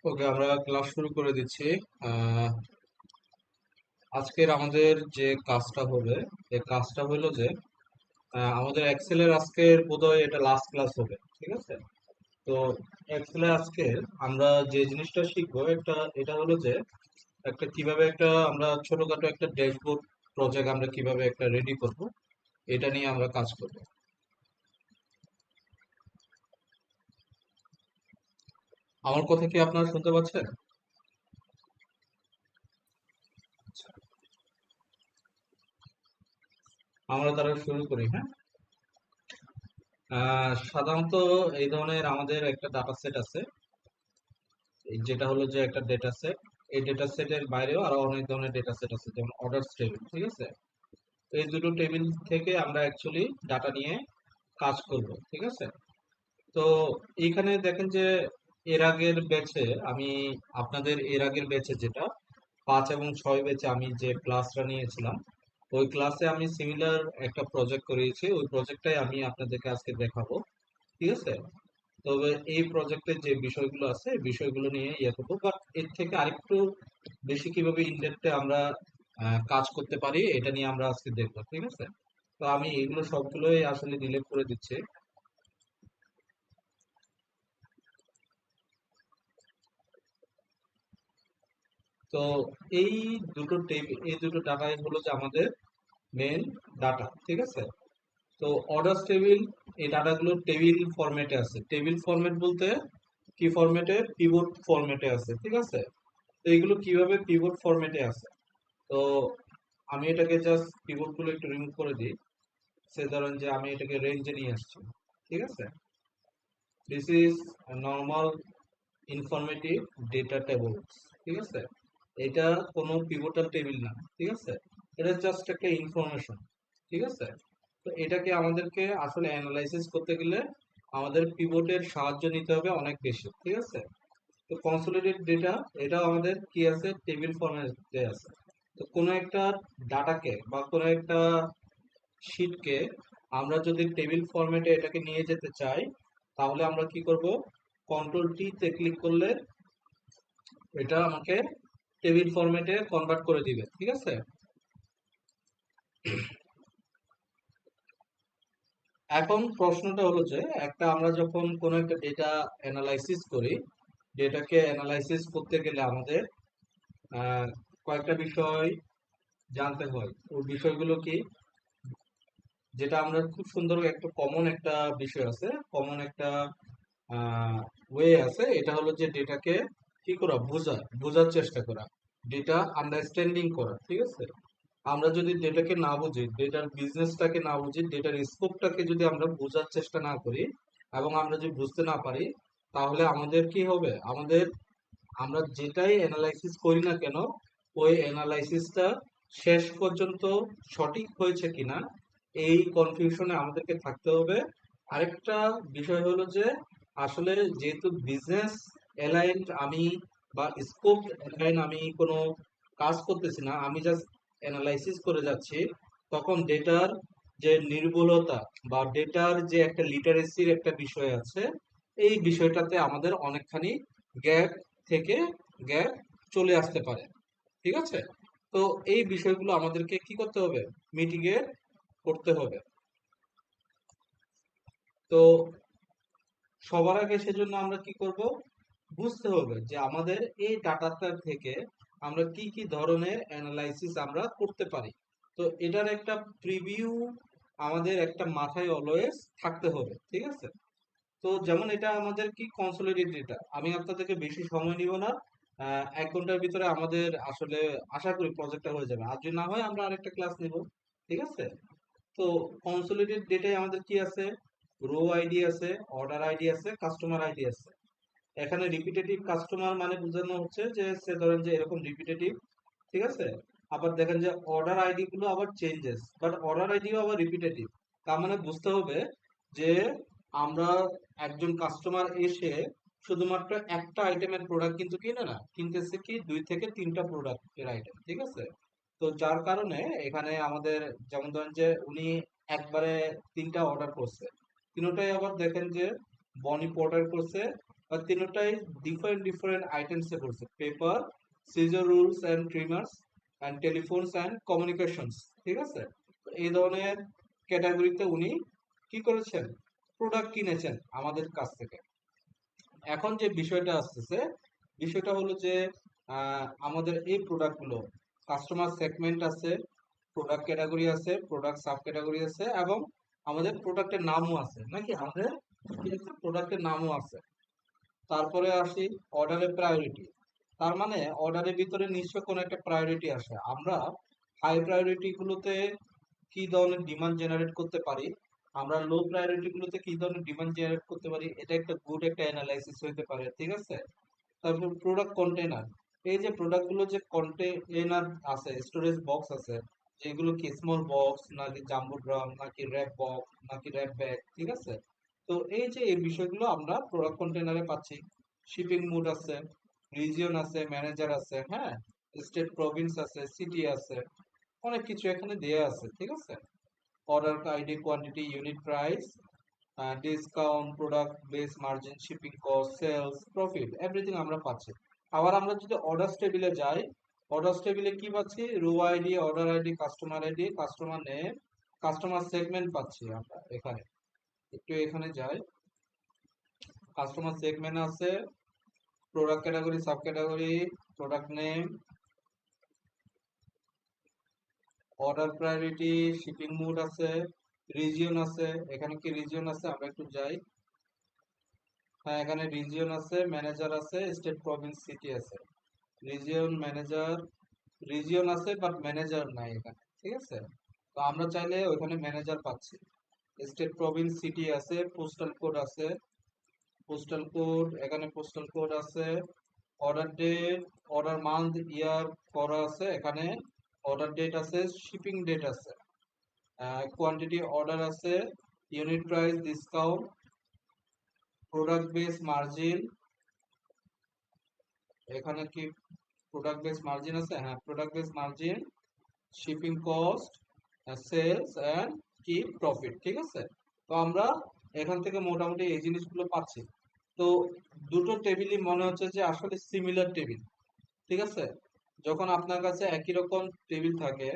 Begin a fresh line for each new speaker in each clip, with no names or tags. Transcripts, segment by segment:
ওকে, আমরা ক্লাস শুরু করে দিচ্ছি। আহ, আজকের আমাদের যে কাজটা হবে, এই কাজটা হলো যে আমাদের এক্সেলের আজকের বোধহয় এটা লাস্ট ক্লাস হবে, ঠিক আছে? তো এক্সেলের আজকের আমরা যে জিনিসটা শিখবো এটা হলো যে কিভাবে আমরা ছোটখাটো একটা ড্যাশবোর্ড প্রজেক্ট আমরা কিভাবে একটা রেডি করব, এটা নিয়ে আমরা কাজ করব। আমার কথা কি আপনারা শুনতে পাচ্ছেন? আমরা তারা শুরু করি, হ্যাঁ। সাধারণত এই ধরনের আমাদের একটা ডাটা সেট আছে, যেটা হলো যে একটা ডেটা সেট। এই ডেটা সেটের বাইরেও আরো অনেক ধরনের ডেটা সেট আছে, যেমন অর্ডার টেবিল, ঠিক আছে? তো এই দুটো টেবিল থেকে আমরা অ্যাকচুয়ালি ডাটা নিয়ে কাজ করব, ঠিক আছে? তো এইখানে দেখেন যে এর আগের ব্যাচে আমি আপনাদের এর আগের ব্যাচে যেটা 5 এবং 6 ব্যাচে আমি যে ক্লাসটা নিয়েছিলাম, ওই ক্লাসে আমি সিমিলার একটা প্রজেক্ট করিয়েছি। ওই প্রজেক্টটাই আমি আপনাদেরকে আজকে দেখাবো, ঠিক আছে? তবে এই প্রজেক্টের যে বিষয়গুলো আছে এই বিষয়গুলো নিয়ে ইয়ে করবো, বাট এর থেকে আরেকটু বেশি কিভাবে ইনডেপথে আমরা কাজ করতে পারি এটা নিয়ে আমরা আজকে দেখবো, ঠিক আছে? তো আমি এগুলো সবগুলোই আসলে ডিলিট করে দিচ্ছি। তো এই এই দুটো ডাটাই হলো যে আমাদের মেন ডাটা, ঠিক আছে? তো অর্ডার টেবিল, এই ডাটাগুলো টেবিল ফরম্যাটে আছে। টেবিল ফরম্যাট বলতে কি ফরম্যাটে? পিভট ফরম্যাটে আছে, ঠিক আছে? তো এগুলো কিভাবে পিভট ফরম্যাটে আছে? তো আমি এটাকে জাস্ট কিবোর্ড গুলো একটু রিমুভ করে দিই। সে ধরেন যে আমি এটাকে রেঞ্জে নিয়ে আসছি, ঠিক আছে? This is normal informative data table, ঠিক আছে? এটা কোনো পিভটাল টেবিল না, ঠিক আছে? এটা জাস্ট একটা ইনফরমেশন, ঠিক আছে? তো এটাকে আমাদেরকে আসলে অ্যানালাইসিস করতে গেলে আমাদের পিভটের সাহায্য নিতে হবে অনেক বেশি, ঠিক আছে? তো কনসোলিডেট ডেটা, এটাও আমাদের কি আছে? টেবিল ফরম্যাটে আছে। তো কোনো একটা ডাটাকে বা কোনো একটা শিটকে আমরা যদি টেবিল ফরম্যাটে এটাকে নিয়ে যেতে চাই, তাহলে আমরা কি করব? কন্ট্রোল টি তে ক্লিক করলে এটা আমাকে টেবিল ফরম্যাটে কনভার্ট করে দিবে, ঠিক আছে? এখন প্রশ্নটা হলো যে আমরা যখন কোনো একটা ডেটা অ্যানালাইসিস করি, ডেটাকে অ্যানালাইসিস করতে গেলে আমাদের আহ, কয়েকটা বিষয় জানতে হয়। ওই বিষয়গুলো কি? যেটা আমরা খুব সুন্দর একটা কমন একটা বিষয় আছে, কমন একটা ওয়ে আছে। এটা হলো যে ডেটাকে কি করা? বোঝার চেষ্টা করা, ডেটা আন্ডারস্ট্যান্ডিং করা, ঠিক আছে? আমরা যদি ডেটাকে না বুঝি, ডেটার বিজনেসটাকে না বুঝি, ডেটার স্কোপটাকে যদি আমরা বোঝার চেষ্টা না করি এবং আমরা যদি বুঝতে না পারি, তাহলে আমাদের কি হবে? আমরা যেটাই অ্যানালাইসিস করি না কেন, ওই অ্যানালাইসিসটা শেষ পর্যন্ত সঠিক হয়েছে কিনা এই কনফিউশনে আমাদেরকে থাকতে হবে। আরেকটা বিষয় হলো যে আসলে যেহেতু বিজনেস অ্যালাইন্ড আমি বা স্কোপ অ্যালাইন আমি কোনো কাজ করতেছি না, আমি জাস্ট অ্যানালাইসিস করে যাচ্ছি, তখন ডেটার যে নির্ভুলতা বা ডেটার যে একটা লিটারেসির একটা বিষয় আছে, এই বিষয়টাতে আমাদের অনেকখানি গ্যাপ থেকে গ্যাপ চলে আসতে পারে, ঠিক আছে? তো এই বিষয়গুলো আমাদেরকে কি করতে হবে? মিটিগেট করতে হবে। তো সবার আগে সেজন্য আমরা কি করব? বুঝতে হবে যে আমাদের এই ডাটাটা থেকে আমরা কি কি ধরনের অ্যানালাইসিস আমরা করতে পারি। তো এটার একটা প্রিভিউ আমাদের একটা মাথায় অলওয়েজ থাকতে হবে, ঠিক আছে? তো যেমন এটা আমাদের কি কনসোলিডেট ডেটা, আমি আপনাদেরকে বেশি সময় নিব না। 1 ঘন্টার ভিতরে আমাদের আসলে আশা করি প্রজেক্টটা হয়ে যাবে, আর যদি না হয় আমরা আরেকটা ক্লাস নিব, ঠিক আছে? তো কনসোলিডেট ডেটায় আমাদের কি আছে? রো আইডি আছে, অর্ডার আইডি আছে, কাস্টমার আইডি আছে। এখানে রিপিটেটিভ কাস্টমার মানে বোঝানো হচ্ছে যে সে ধরেন যে এরকম রিপিটেটিভ, ঠিক আছে? আবার দেখেন যে অর্ডার আইডি গুলো আবার চেঞ্জেস, বাট অর্ডার আইডিও আবার রিপিটেটিভ। তার মানে বুঝতে হবে যে আমরা একজন কাস্টমার এসে শুধুমাত্র একটা আইটেমের প্রোডাক্ট কিন্তু কিনে না, কিনতেছে কি 2 থেকে 3টা প্রোডাক্টের আইটেম, ঠিক আছে? তো যার কারণে এখানে আমাদের যেমন ধরেন যে উনি একবারে 3টা অর্ডার করছে, তিনটাই আবার দেখেন যে বনি অর্ডার করছে, বা তিনটাই ডিফারেন্ট ডিফারেন্ট আইটেমসে পড়ছে, paper, scissor, rules and trimmers and telephones and communications. ঠিক আছে, তো এই ধরনের ক্যাটাগরিতে উনি কি করেছেন, প্রোডাক্ট কিনেছেন আমাদের কাছ থেকে। এখন যে বিষয়টা আসতেছে, বিষয়টা হলো যে আমাদের এই প্রোডাক্টগুলো কাস্টমার সেগমেন্ট আছে, প্রোডাক্ট ক্যাটাগরি আছে, প্রোডাক্ট সাব ক্যাটাগরি আছে, এবং আমাদের প্রোডাক্টের নামও আছে নাকি, আমাদের প্রোডাক্টের নামও আছে। তারপরে আসি অর্ডারের প্রায়োরিটি। তার মানে অর্ডারের ভিতরে নিশ্চয় কোনো একটা প্রায়োরিটি আসে। আমরা হাই প্রায়োরিটি গুলোতে কি ধরনের ডিমান্ড জেনারেট করতে পারি, আমরা লো প্রায়োরিটি গুলোতে কি ধরনের ডিমান্ড জেনারেট করতে পারি, এটা একটা গুড একটা অ্যানালাইসিস হইতে পারে। ঠিক আছে, তারপর প্রোডাক্ট কন্টেনার, এই যে প্রোডাক্ট গুলো যে কন্টেনার আছে, স্টোরেজ বক্স আছে, যেগুলো কি স্মল বক্স নাকি জাম্বো ড্রাম নাকি র্যাপ বক্স নাকি র্যাপ ব্যাগ। ঠিক আছে, তো এই যে এই বিষয়গুলো আমরা প্রোডাক্ট কন্টেনারে পাচ্ছি। শিপিং মুড আছে, রিজিয়ন আছে, ম্যানেজার আছে, হ্যাঁ, স্টেট প্রভিন্স আছে, সিটি আছে, অনেক কিছু এখানে দেয়া আছে। ঠিক আছে, order ID, quantity, unit price, discount, product base margin, shipping cost, sales, profit, everything আমরা পাচ্ছি। আবার আমরা যদি অর্ডার টেবিলে যাই, অর্ডার টেবিলে কি পাচ্ছি, row ID, order ID, customer ID, customer name, customer segment পাচ্ছি আমরা এখানে। একটু এখানে যাই, কাস্টমার সেগমেন্ট আছে, product category, sub category, product name, order priority, shipping mode আছে, রিজিয়ন আছে। এখানে কি রিজিয়ন আছে, আমরা একটু যাই। হ্যাঁ, এখানে রিজিয়ন আছে, ম্যানেজার আছে, স্টেট প্রভিন্স সিটি আছে। রিজিয়ন ম্যানেজার, রিজিয়ন আছে বাট ম্যানেজার নাই এখানে। ঠিক আছে, তো আমরা চাইলে ওইখানে ম্যানেজার পাচ্ছি। স্টেট প্রভিন্স সিটি আছে, পোস্টাল কোড আছে, পোস্টাল কোড, এখানে পোস্টাল কোড আছে, order date, order month, year করা আছে এখানে, অর্ডার ডেট আছে, শিপিং ডেট আছে, কোয়ান্টিটি অর্ডার আছে, unit price, discount, product base margin, এখানে কি প্রোডাক্ট বেস মার্জিন আছে, হ্যাঁ, product base margin, shipping cost, sales and কি প্রফিট। ঠিক আছে, তো আমরা এখান থেকে মোটামুটি এই জিনিসগুলো পাচ্ছি। তো দুটো টেবিলই মনে হচ্ছে যে আসলে সিমিলার টেবিল। ঠিক আছে, যখন আপনার কাছে একই রকম টেবিল থাকে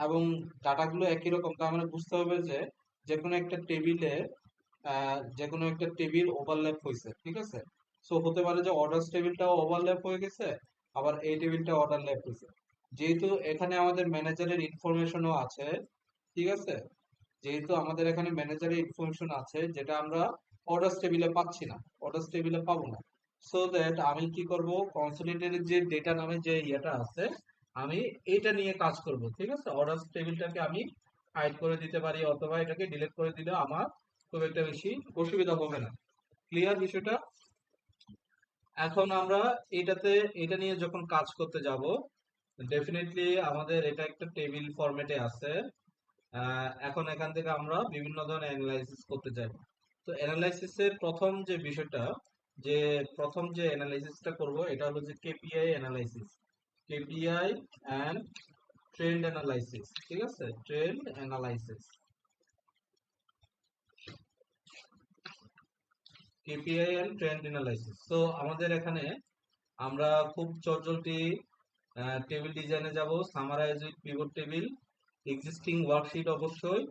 এবং ডাটাগুলো একই রকম, তার মানে বুঝতে হবে যে যে কোনো একটা টেবিলে যে কোনো একটা টেবিল ওভারল্যাপ হয়েছে। ঠিক আছে, সো হতে পারে যে অর্ডার টেবিলটাও ওভারল্যাপ হয়ে গেছে, আবার এই টেবিলটা ওভারল্যাপ হয়েছে। যেহেতু এখানে আমাদের ম্যানেজারের ইনফরমেশনও আছে। ঠিক আছে, যেহেতু আমাদের এখানে ম্যানেজারের ইনফরমেশন আছে, যেটা আমরা অর্ডার টেবিলে পাচ্ছি না, অর্ডার টেবিলে পাবো না। সো দ্যাট আমি কি করব, কনসোলিডেটেড যে ডেটা নামে যে ইয়েটা আছে, আমি এটা নিয়ে কাজ করব। ঠিক আছে, অর্ডার টেবিলটাকে আমি হাইড করে দিতে পারি অথবা এটাকে ডিলিট করে দিলে আমার খুব একটা বেশি অসুবিধা হবে না। ক্লিয়ার বিষয়টা? এখন আমরা এটাতে, এটা নিয়ে যখন কাজ করতে যাব, ডেফিনেটলি আমাদের এটা একটা টেবিল ফরম্যাটে আছে। এখন এখান থেকে আমরা বিভিন্ন ধরনের অ্যানালাইসিস করতে চাই। তো অ্যানালাইসিসের প্রথম যে বিষয়টা, যে প্রথম যে অ্যানালাইসিসটা করব, এটা হলো যে KPI analysis, KPI and trend analysis. ঠিক আছে, trend analysis, KPI and trend analysis. তো আমাদের এখানে আমরা খুব চটজলদি টেবিল ডিজাইনে যাব, summarize with pivot table, existing worksheet অবশ্যই,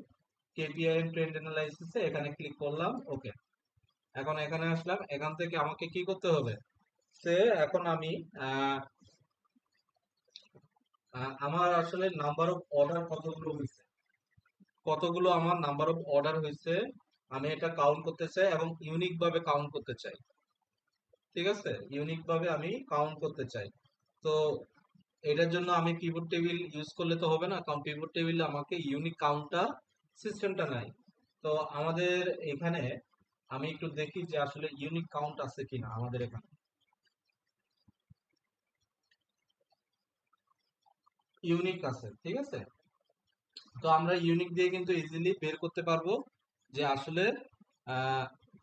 কেপিআই এন্ড ট্রেন্ড অ্যানালাইসিসে এখানে ক্লিক করলাম, ওকে। এখন এখানে আসলাম, এখান থেকে আমাকে কি করতে হবে, সে এখন আমি আহ, আমার আসলে নাম্বার অফ অর্ডার কতগুলো হয়েছে, কতগুলো আমার নাম্বার অফ অর্ডার হয়েছে, আমি এটা কাউন্ট করতে চাই এবং ইউনিক ভাবে কাউন্ট করতে চাই। ঠিক আছে, ইউনিক ভাবে আমি কাউন্ট করতে চাই। তো এটার জন্য আমি পিভট টেবিল ইউজ করলে তো হবে না, কারণ পিভট টেবিলে আমাকে ইউনিক কাউন্টার সিস্টেমটা নাই। তো আমাদের এখানে আমি একটু দেখি যে আসলে ইউনিক কাউন্ট আছে কিনা আমাদের এখানে। ইউনিক আছে, ঠিক আছে। তো আমরা ইউনিক দিয়ে কিন্তু ইজিলি বের করতে পারবো যে আসলে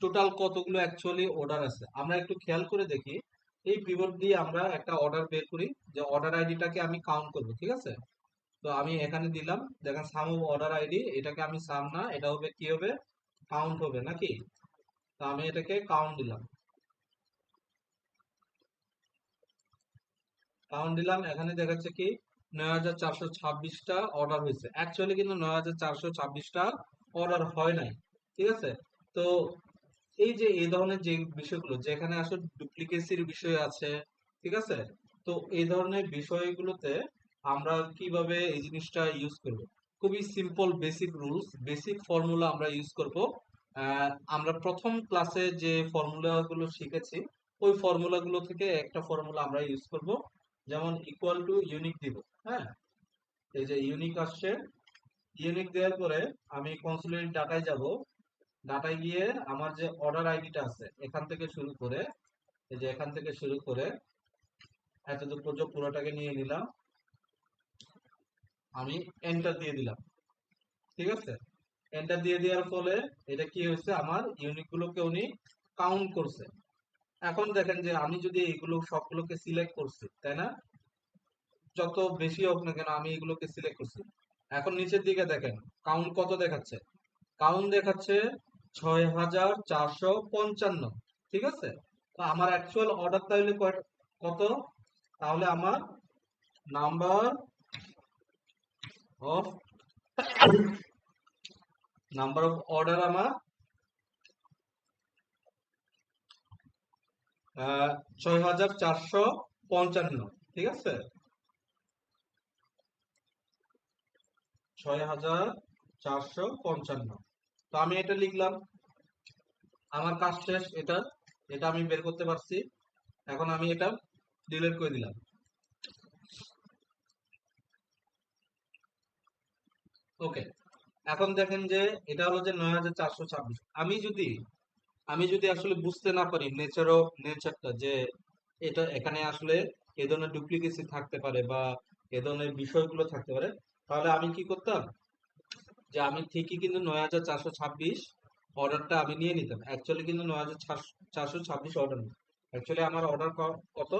টোটাল কতগুলো অ্যাকচুয়ালি অর্ডার আছে। আমরা একটু খেয়াল করে দেখি, এই পিভট দিয়ে আমরা একটা অর্ডার বের করি, যে অর্ডার আইডিটাকে আমি কাউন্ট করব। ঠিক আছে, তো আমি এখানে দিলাম, দেখেন সাম অফ অর্ডার আইডি, এটাকে আমি সাম না, এটা হবে কি হবে, কাউন্ট হবে নাকি। তো আমি এটাকে কাউন্ট দিলাম। কাউন্ট দিলাম, এখানে দেখাচ্ছে কি 9426টা অর্ডার হয়েছে। অ্যাকচুয়ালি কিন্তু 9426টা অর্ডার হয় নাই, ঠিক আছে। তো এই যে এই ধরনের যে বিষয়গুলো যেখানে আসলে ডুপ্লিকেসির বিষয় আছে, ঠিক আছে। তো এই ধরনের বিষয়গুলোতে আমরা কিভাবে এই জিনিসটা ইউজ করব, খুবই simple basic rules basic formula আমরা ইউজ করব। আমরা প্রথম ক্লাসে যে ফর্মুলাগুলো শিখেছি ওই ফর্মুলাগুলো থেকে একটা ফর্মুলা আমরা ইউজ করব। যেমন ইকুয়াল টু ইউনিক দিব, হ্যাঁ। এই যে ইউনিক আসছে, ইউনিক দেওয়ার পরে আমি কনসোলিডেট ডাটায় যাব। ডাটায় গিয়ে আমার যে অর্ডার আইডিটা আছে এখান থেকে শুরু করে, এই যে এখান থেকে শুরু করে এতদূর পর্যন্ত পুরোটাকে নিয়ে নিলাম, আমি এন্টার দিয়ে দিলাম, ঠিক আছে। এন্টার দিয়ে দেওয়ার ফলে এটা কি হয়েছে, আমার ইউনিক গুলোকে উনি কাউন্ট করছে। এখন দেখেন যে আমি যদি এইগুলো সবগুলোকে সিলেক্ট করছি, তাই না, যত বেশি হোক না কেন আমি এগুলোকে সিলেক্ট করছি। এখন নিচের দিকে দেখেন কাউন্ট কত দেখাচ্ছে, কাউন্ট দেখাচ্ছে 6455, ঠিক আছে। তো আমার অ্যাকচুয়াল অর্ডার তাহলে কত, তাহলে আমার নাম্বার অফ অর্ডার আমার 6455, ঠিক আছে। 6455, তো আমি এটা লিখলাম, আমার কাজ শেষ। এটা এটা আমি বের করতে পারছি। এখন আমি এটা ডিলিট করে দিলাম। ওকে, এখন দেখেন যে এটা হলো যে 9426। আমি যদি আসলে বুঝতে না পারি নেচারটা যে এটা এখানে আসলে এ ধরনের ডুপ্লিকেসি থাকতে পারে বা এ ধরনের বিষয়গুলো থাকতে পারে, তাহলে আমি কি করতাম, যে আমি ঠিকই কিন্তু 9426 অর্ডারটা আমি নিয়ে নিতাম। অ্যাকচুয়ালি কিন্তু 9426 অর্ডার না, অ্যাকচুয়ালি আমার অর্ডার কত,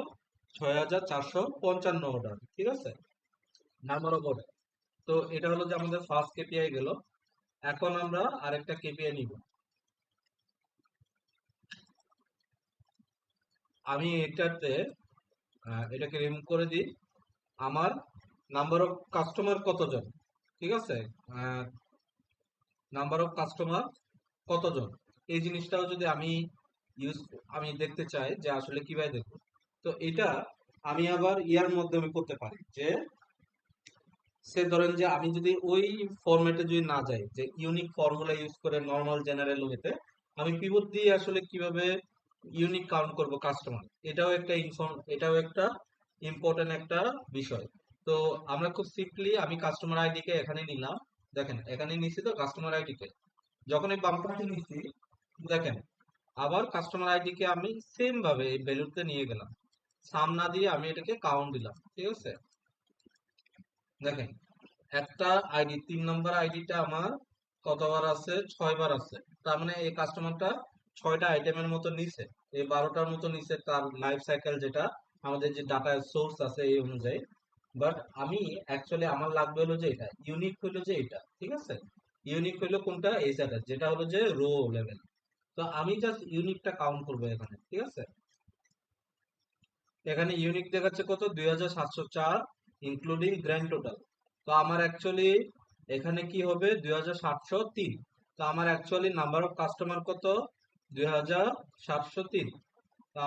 6455 অর্ডার, ঠিক আছে, নাম্বার অফ অর্ডার। তো এটা হলো যে আমাদের ফার্স্ট কেপিআই গেল। এখন আমরা আরেকটা কেপিআই নিব। আমি এটাকে রিমুভ করে দিই। আমার নাম্বার অফ কাস্টমার কতজন, ঠিক আছে, নাম্বার অফ কাস্টমার কতজন, এই জিনিসটাও যদি ইউজ আমি দেখতে চাই যে আসলে কিভাবে দেখবো, তো এটা আমি আবার ইয়ার মাধ্যমে করতে পারি। যে সে ধরেন যে আমি যদি ওই ফরম্যাটে যদি না যাই, যে ইউনিক ফর্মুলা ইউজ করে নর্মাল জেনারেল ওয়েতে আমি পিভট দিয়ে আসলে কিভাবে ইউনিক কাউন্ট করব কাস্টমার, এটাও একটা ইম্পর্টেন্ট একটা বিষয়। তো আমরা খুব সিম্পলি আমি কাস্টমার আইডি কে এখানে নিলাম, দেখেন এখানে নিছি তো কাস্টমার আইডি কে, যখন এই বাম পাশে নিছি দেখেন আবার কাস্টমার আইডি কে আমি সেম ভাবে এই ভ্যালুতে নিয়ে গেলাম, সাম না দিয়ে আমি এটাকে কাউন্ট দিলাম, ঠিক আছে। দেখেন একটা আইডি 3 নম্বর আইডিটা আমার কতবার আছে, 6বার আছে। তার মানে এই কাস্টমারটা 6টা আইটেমের মতো নিছে, এই 12টার মতো নিছে তার লাইফ সাইকেল, যেটা আমাদের যে ডাটা সোর্স আছে এই অনুযায়ী। বাট আমি অ্যাকচুয়ালি আমার লাগবে হলো যে এটা ইউনিক হলো যে এটা, ঠিক আছে। ইউনিক হলো কোনটা, এই সেটা যেটা হলো যে রো লেভেল। তো আমি জাস্ট ইউনিকটা কাউন্ট করবো এখানে, ঠিক আছে। এখানে ইউনিক দেখাচ্ছে কত, 2704 ইনক্লুডিং গ্র্যান্ড টোটাল। তো আমার অ্যাকচুয়ালি এখানে কি হবে, 2703। তো আমার অ্যাকচুয়ালি নাম্বার অফ কাস্টমার কত, 2703। তো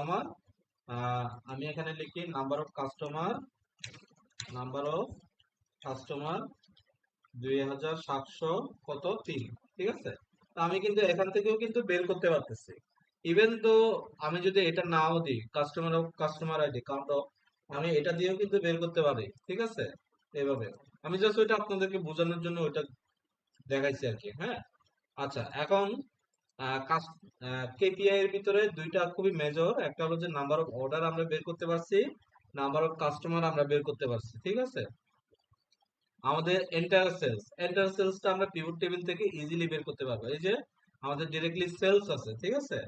আমি এখানে লিখি নাম্বার অফ কাস্টমার 2700 কত 3, ঠিক আছে। তো আমি কিন্তু এখান থেকেও কিন্তু বের করতে পারতেছি। ইভেন তো আমি যদি এটা নাও দিই কাস্টমার আইডি কাউন্ট অফ, আমি এটা দিয়েও কিন্তু বের করতে পারি, ঠিক আছে। এইভাবে আমি জাস্ট ওইটা আপনাদেরকে বোঝানোর জন্য ওইটা দেখাইছি আর কি, হ্যাঁ। আচ্ছা, এখন কেপিআই এর ভিতরে দুইটা খুবই মেজর, একটা হলো যে নাম্বার অফ অর্ডার আমরা বের করতে পারছি, নাম্বার অফ কাস্টমার আমরা বের করতে পারছি, ঠিক আছে। আমাদের এন্টার সেলসটা আমরা পিভট টেবিল থেকে ইজিলি বের করতে পারবো। এই যে আমাদের ডিরেক্টলি সেলস আছে, ঠিক আছে।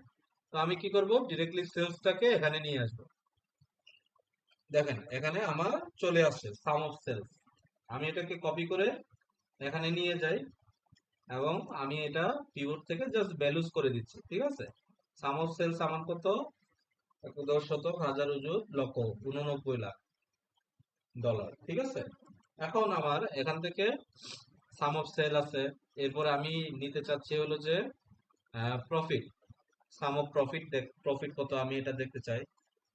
তো আমি কি করব, ডিরেক্টলি সেলসটাকে এখানে নিয়ে আসবো। দেখেন এখানে আমার চলে আসছে সাম অফ সেলস। আমি এটাকে কপি করে এখানে নিয়ে যাই এবং আমি এটা পিভট থেকে জাস্ট ভ্যালুজ করে দিচ্ছি, ঠিক আছে। সাম অফ সেলস আমার কত, 10 শতক হাজার অযুত লক্ষ 89 লাখ। ডলার, ঠিক আছে। এখন আমার এখান থেকে সাম অফ সেল আছে, এরপরে আমি নিতে চাচ্ছি হলো যে profit, some of profit, profit কত আমি এটা দেখতে চাই,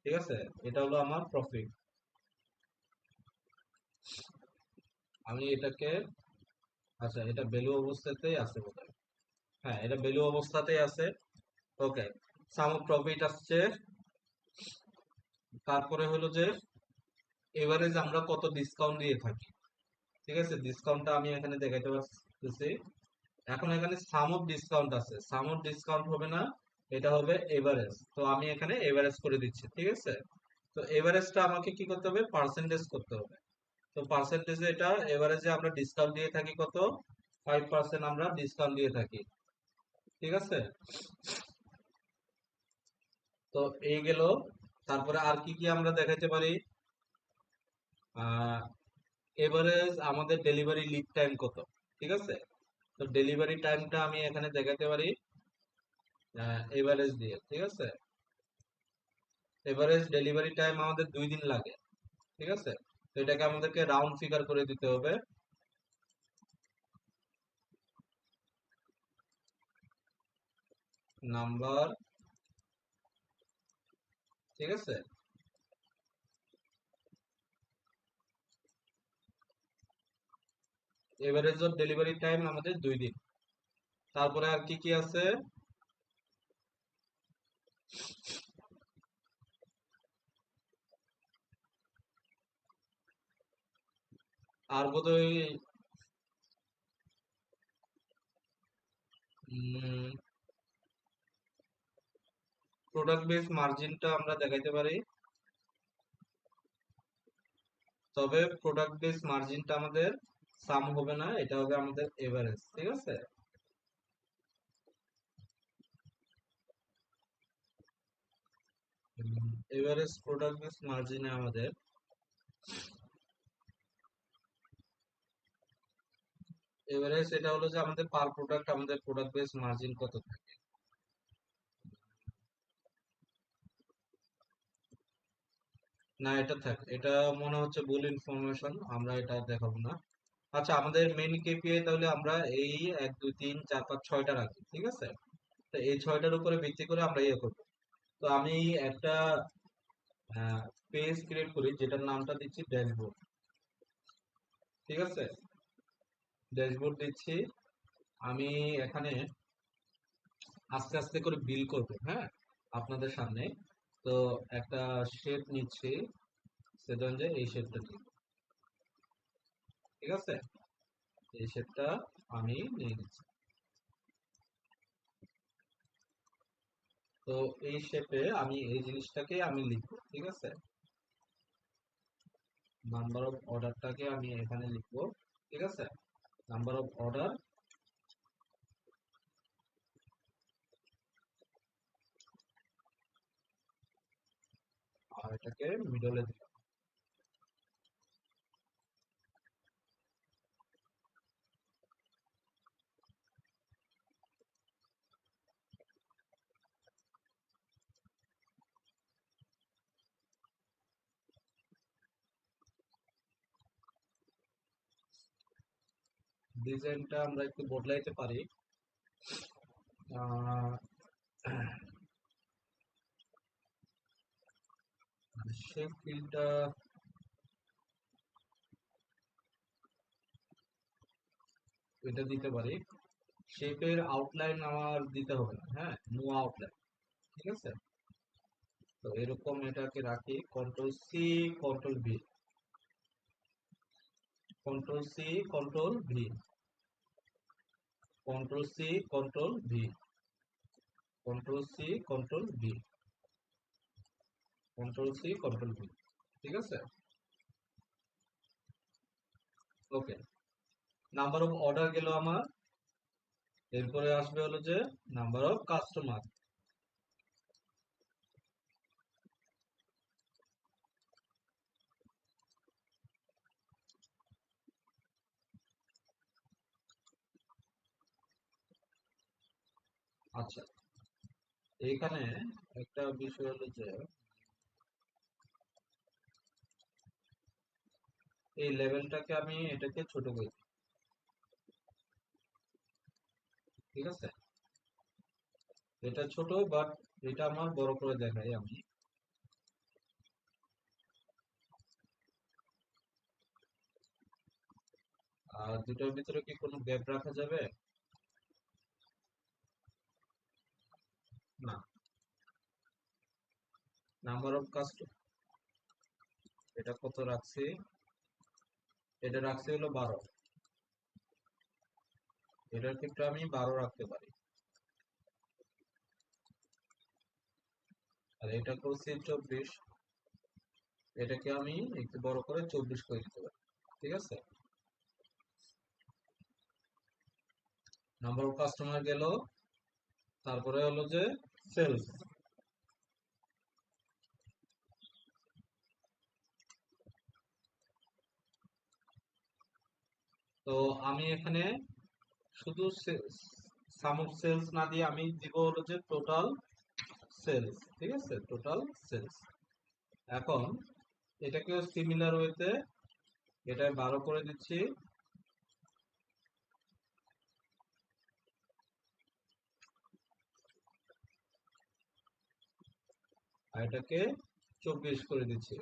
ঠিক আছে। এটা হলো আমার প্রফিট, আমি এটাকে, আচ্ছা এটা ভ্যালু অবস্থাতেই আছে বোধহয়, হ্যাঁ এটা ভ্যালু অবস্থাতেই আছে। ওকে, সাম অফ প্রফিট আসছে, তারপরে হলো যে এভারেজ আমরা কত ডিসকাউন্ট দিয়ে থাকি, ঠিক আছে, ডিসকাউন্টটা আমি এখানে দেখাইতে পারতেছি। এখন এখানে সাম অফ ডিসকাউন্ট আছে, সাম অফ ডিসকাউন্ট হবে না, এটা হবে এভারেজ, তো আমি এখানে এভারেজ করে দিচ্ছি, ঠিক আছে। তো এভারেজটা আমাকে কি করতে হবে, পার্সেন্টেজ করতে হবে। তো পার্সেন্টেজে এটা এভারেজে আমরা ডিসকাউন্ট দিয়ে থাকি কত, 5% আমরা ডিসকাউন্ট দিয়ে থাকি, ঠিক আছে। তো এই গেল, তারপরে আর কি কি আমরা দেখাইতে পারি, আহ এভারেজ আমাদের ডেলিভারি লিড টাইম কত, ঠিক আছে। তো ডেলিভারি টাইমটা আমি এখানে দেখাতে পারি এভারেজ দিয়ে, ঠিক আছে। এভারেজ ডেলিভারি টাইম আমাদের 2 দিন লাগে, ঠিক আছে। তো এটাকে আমাদেরকে রাউন্ড ফিগার করে দিতে হবে, নাম্বার, ঠিক আছে। এভারেজ অফ ডেলিভারি টাইম আমাদের 2 দিন। তারপরে আর কি কি আছে, আর বোধহয় প্রোডাক্ট বেস মার্জিনটা আমরা দেখাইতে পারি, তবে প্রোডাক্ট বেস মার্জিনটা আমাদের সাম হবে না, এটা হবে আমাদের এভারেজ, ঠিক আছে। এভারেজ প্রোডাক্ট বেস মার্জিনে আমাদের এভারেজ এটা হলো যে আমাদের পার প্রোডাক্ট আমাদের প্রোডাক্ট বেস মার্জিন কত থাকে। না এটা থাক, এটা মনে হচ্ছে ভুল ইনফরমেশন, আমরা এটা দেখাবো না। আচ্ছা আমাদের মেইন কেপিআই তাহলে আমরা এই 1 2 3 4 5 6টা রাখি, ঠিক আছে। তো এই 6টার উপরে ভিত্তি করে আমরা ইয়ে করবো। তো আমি একটা পেজ ক্রিয়েট করি যেটার নামটা দিচ্ছি ড্যাশবোর্ড, ঠিক আছে। ড্যাশবোর্ড দিচ্ছি, আমি এখানে আস্তে আস্তে করে বিল করব, হ্যাঁ, আপনাদের সামনে। তো একটা শেপ নিচ্ছি, সেটা যে এই শেপটা নিই, ঠিক আছে। এই শেপটা আমি নিয়ে নিচ্ছি। তো এই শেপে আমি এই জিনিসটাকে আমি লিখবো, ঠিক আছে। নাম্বার অফ অর্ডারটাকে আমি এখানে লিখবো, ঠিক আছে। নাম্বার অফ অর্ডার, আর এটাকে মিডলে দিলাম। ডিজাইনটা আমরা একটু বদলাইতে পারি, শেপ ফিলটা এটা দিতে পারি, শেপের আউটলাইন আমার দিতে হবে না, হ্যাঁ, নো আউটলাইন, ঠিক আছে। তো এরকম এটাকে রাখি, control C, control V, control C, control V, control C, control V, control C, control V, control C, control V, ঠিক আছে। ওকে, নাম্বার অফ অর্ডার গেল আমার, এরপরে আসবে হলো যে নাম্বার অফ কাস্টমার। আচ্ছা, এইখানে একটা বিষয় হলো যে এই লেভেলটাকে আমি এটাকে ছোট করে দিই, ঠিক আছে? এটা ছোট, বাট এটা আমার বড় করে দেখাই আমি। আর দুটোর ভিতরে কি কোনো গ্যাপ রাখা যাবে? না। নাম্বার অফ কাস্টম, এটা কত রাখছি? এটা রাখছি হলো 12। এটার ক্ষেত্রে আমি 12 রাখতে পারি। আর এটা করছি 24, এটাকে আমি একটু বড় করে 24 করে দিতে পারি, ঠিক আছে? নাম্বার অফ কাস্টমার গেল, তারপরে হলো যে সেলস। তো আমি এখানে শুধু সাম অফ সেলস না দিয়ে আমি দিব হলো যে টোটাল সেলস, ঠিক আছে? Total sales. এখন এটাকেও সিমিলার ওয়েতে এটা 12 করে দিচ্ছি, আর এটাকে 24 করে দিচ্ছি,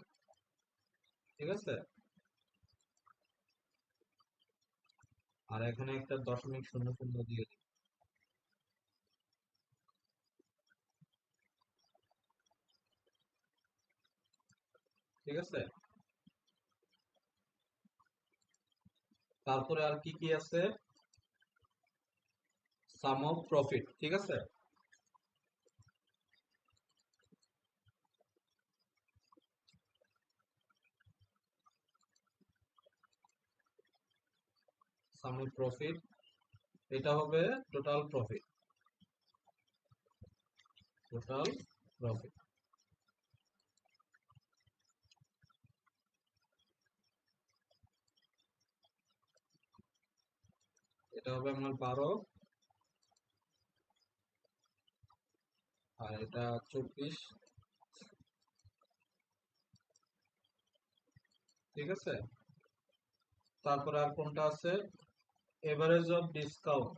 ঠিক আছে? আর এখানে একটা দশমিক শূন্য শূন্য দিয়ে দিই, ঠিক আছে? তারপরে আর কি কি আছে? সাম অফ প্রফিট, ঠিক আছে? সাম অফ প্রফিট, এটা হবে টোটাল প্রফিট, টোটাল প্রফিট। এটা হবে আমার 12, আর এটা 24, ঠিক আছে? তারপরে আর কোনটা আছে? এভারেজ অফ ডিসকাউন্ট,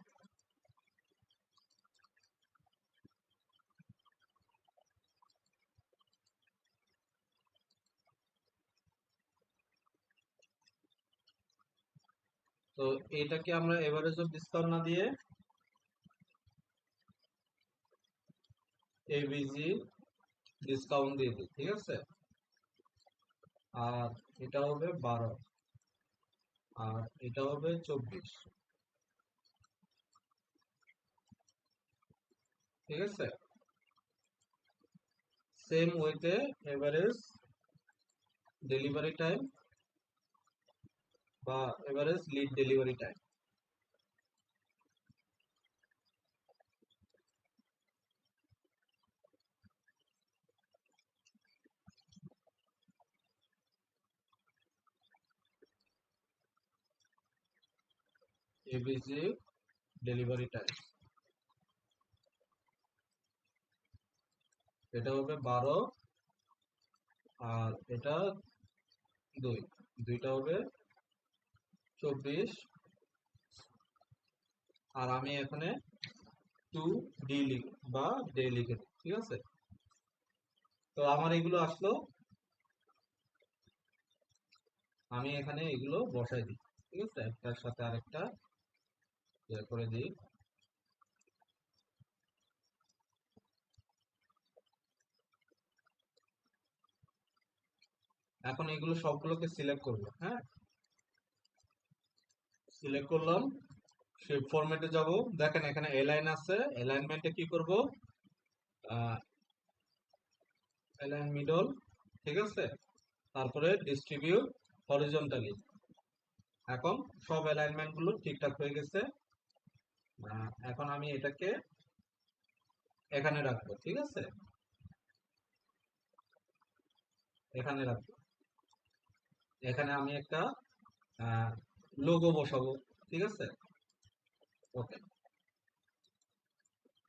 তো এটাকে আমরা এভারেজ অফ ডিসকাউন্ট না দিয়ে এভিজি ডিসকাউন্ট দিয়ে দিই, ঠিক আছে? আর এটা হবে 12, আর এটা হবে 24, ঠিক আছে? সেম ওয়েতে এভারেজ ডেলিভারি টাইম বা average lead delivery time, AVG delivery time, এটা হবে 12, আর এটা 2, দুইটা হবে 24, আর আমি এখানে 2 ডি বা ডে লিখে দিই, ঠিক আছে? তো আমার এগুলো আসলো, আমি এখানে এগুলো বসাই দিই, ঠিক আছে? একটার সাথে আরেকটা ইয়ে করে দিই। এখন এগুলো সবগুলোকে সিলেক্ট করব, হ্যাঁ? সিলেক্ট করলাম, শেপ ফরম্যাটে যাব, দেখেন এখানে এলাইন আছে, অ্যালাইনমেন্টে কি করব? অ্যালাইন মিডল, ঠিক আছে? তারপরে ডিস্ট্রিবিউট হরিজন্টালি। এখন সব অ্যালাইনমেন্ট গুলো ঠিকঠাক হয়ে গেছে। এখন আমি এটাকে এখানে রাখবো, ঠিক আছে? এখানে রাখবো, এখানে আমি একটা লোগো বসাবো, ঠিক আছে? ওকে,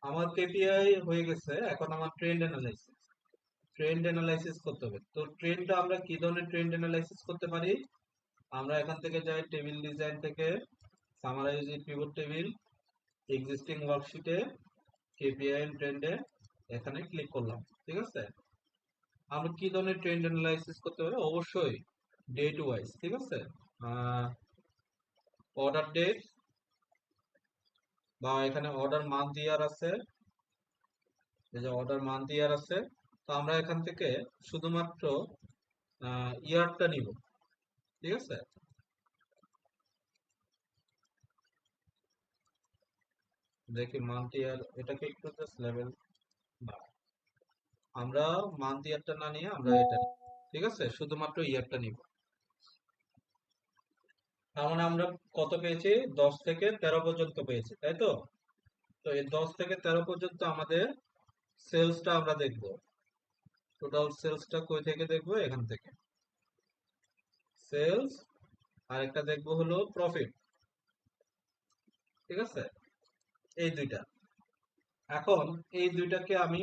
আমার কেপিআই হয়ে গেছে, এখন আমার ট্রেন্ড অ্যানালাইসিস। ট্রেন্ড অ্যানালাইসিস করতে হবে। তো ট্রেন্ডটা আমরা কি ধরনের ট্রেন্ড অ্যানালাইসিস করতে পারি? আমরা এখান থেকে যাই টেবিল ডিজাইন থেকে সামারাইজ পিভট টেবিল এক্সিস্টিং ওয়ার্কশিটে কেপিআই এন্ড ট্রেন্ডে এখানে ক্লিক করলাম। ঠিক আছে, আমরা কি ধরনের ট্রেন্ড অ্যানালাইসিস করতে পারি? অবশ্যই ডেট ওয়াইজ। ঠিক আছে, অর্ডার ডেট বা এখানে অর্ডার মান্থ ইয়ার আছে, এই যে অর্ডার মান্থ ইয়ার আছে। তো আমরা এখান থেকে শুধুমাত্র ইয়ারটা নিব। ঠিক আছে, দেখি মান্থ ইয়ার, এটাকে একটু জাস্ট লেভেল, আমরা মান্থ ইয়ারটা না নিয়ে আমরা এটা নিব। ঠিক আছে, শুধুমাত্র ইয়ারটা নিব। তার মানে আমরা কত পেয়েছি? 10 থেকে 13 পর্যন্ত পেয়েছি, তাই তো? তো এই 10 থেকে 13 পর্যন্ত আমাদের সেলসটা আমরা দেখব। টোটাল সেলসটা কই থেকে দেখবো? এখান থেকে সেলস, আর একটা দেখবো হলো প্রফিট। ঠিক আছে, এই দুইটা। এখন এই দুইটাকে আমি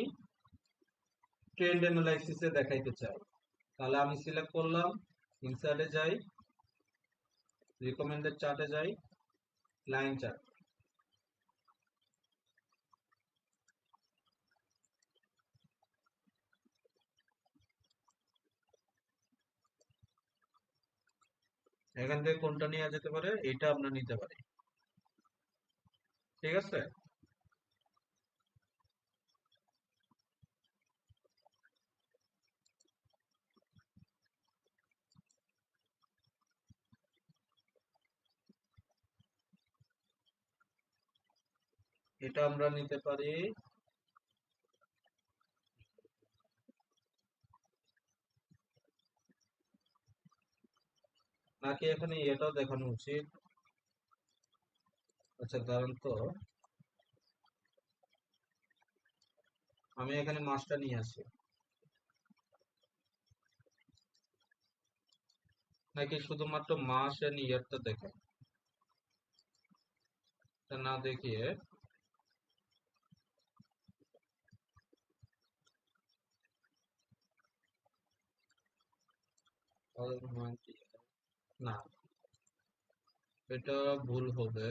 ট্রেন্ড অ্যানালাইসিসে দেখাইতে চাই। তাহলে আমি সিলেক্ট করলাম, ইনসার্টে যাই, রিকমেন্ডেড চার্টে যাই, লাইন চার্ট। এখান থেকে কোনটা নেওয়া যেতে পারে? এটা আমরা নিতে পারি। ঠিক আছে, এটা আমরা নিতে পারি। নাকি এখানে এটাও দেখানো উচিত? আচ্ছা দাঁড়ান তো, আমি এখানে মাসটা নিয়ে আসি। নাকি শুধুমাত্র মাস এন্ড ইয়ারটা দেখায়? তা না দেখিয়ে না, এটা ভুল হবে।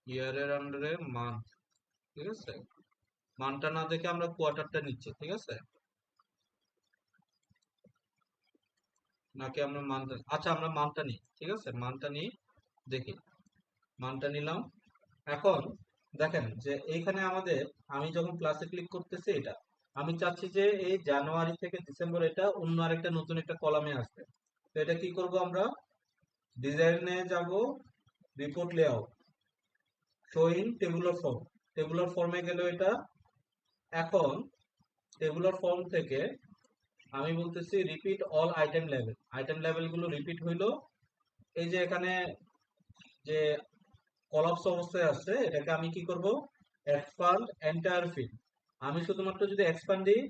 ইয়ারের আন্ডারে মান্থ। ঠিক আছে, মান্থটা না দেখে আমরা কোয়ার্টারটা নিচ্ছি। ঠিক আছে, নাকি আমরা মান্থ, আচ্ছা আমরা মান্থটা নিই। ঠিক আছে, মান্থটা নিই, দেখি। মান্থটা নিলাম। এখন দেখেন যে এইখানে আমাদের, আমি যখন ক্লাসে ক্লিক করতেছি, এটা আমি চাচ্ছি যে এই জানুয়ারি থেকে ডিসেম্বর এটা অন্য আরেকটা নতুন একটা কলামে আসবে। তো এটা কি করব? আমরা ডিজাইনে যাব, report layout, showing tabular form. Tabular ফর্মে গেল এটা। এখন টেবুলার ফর্ম থেকে আমি বলতেছি repeat all item level. Item level গুলো রিপিট হইলো। এই যে এখানে যে কলাপস অবস্থায় আছে, এটাকে আমি কি করব? Expand entire field. আমি শুধুমাত্র যদি এক্সপান্ড দিই,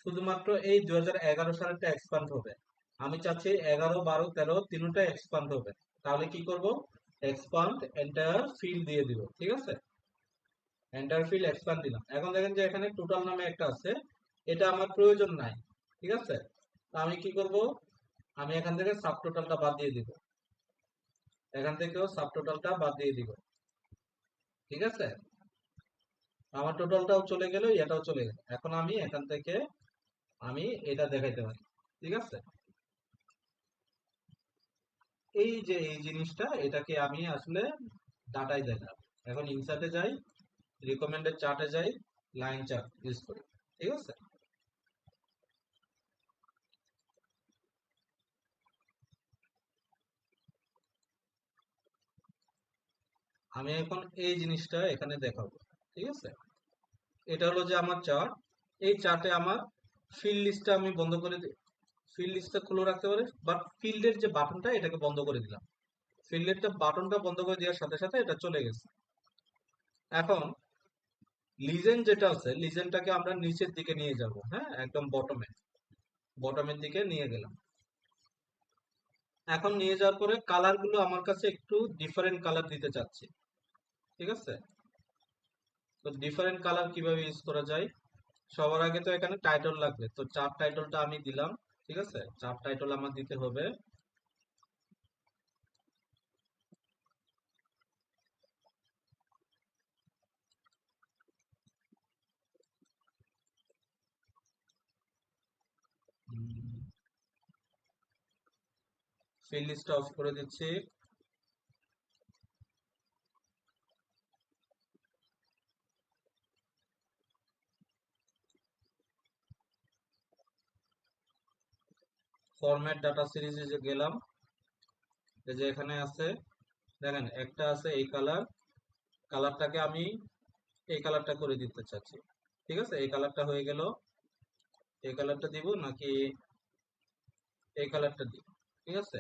শুধুমাত্র এই 2011 সালেরটা এক্সপান্ড হবে। আমি চাচ্ছি 11, 12, 13 তিনটা এক্সপান্ড হবে। তাহলে কি করব? এক্সপান্ড এন্টায়ার ফিল্ড দিয়ে দিব। ঠিক আছে, এন্টার ফিল্ড এক্সপান্ড দিলাম। এখন দেখেন যে এখানে টোটাল নামে একটা আছে, এটা আমার প্রয়োজন নাই। ঠিক আছে, তো আমি কি করব? আমি এখান থেকে সাব টোটালটা বাদ দিয়ে দিব। এখান থেকেও সাব টোটালটা বাদ দিয়ে দিব। ঠিক আছে, আমার টোটালটাও চলে গেল, এটাও চলে গেল। এখন আমি এখান থেকে আমি এটা দেখাইতে পারি। ঠিক আছে, এই যে এই জিনিসটা, এটাকে আমি আসলে ডাটাই দেখাব। এখন ইনসার্টে যাই, রিকমেন্ডেড চার্টে যাই, লাইন চার্ট ইউজ করি। ঠিক আছে, আমি এখন এই জিনিসটা এখানে দেখাবো। ঠিক আছে, এটা হলো যে আমার চার্ট। এই চার্টে আমার ফিল্ড লিস্টটা আমি বন্ধ করে দিই। ফিল্ড লিস্টটা খুলে রাখতে পারে, বাট ফিল্ডের যে বাটনটা, এটাকে বন্ধ করে দিলাম। ফিল্ডের বাটনটা বন্ধ করে দেওয়ার সাথে সাথে এটা চলে গেছে। এখন লিজেন্ড যেটা আছে, লিজেন্ডটাকে আমরা নিচের দিকে নিয়ে যাব। হ্যাঁ, একদম বটমে, বটমের দিকে নিয়ে গেলাম। এখন নিয়ে যাওয়ার পরে কালার গুলো আমার কাছে একটু ডিফারেন্ট কালার দিতে চাচ্ছি। ঠিক আছে, তো ডিফারেন্ট কালার কিভাবে ইউজ করা যায়? সবার আগে তো এখানে টাইটল লাগবে, তো চার্ট টাইটলটা আমি দিলাম ঠিক আছে, চার্ট টাইটেল আমার দিতে হবে। ফিল লিস্ট অফ করে দিচ্ছি। ফরম্যাট ডাটা সিরিজে যে গেলাম, এই যে এখানে আছে, দেখেন একটা আছে এই কালার, কালারটাকে আমি এই কালারটা করে দিতে চাচ্ছি। ঠিক আছে, এই কালারটা হয়ে গেল। এই কালারটা দিব নাকি এই কালারটা দিব? ঠিক আছে,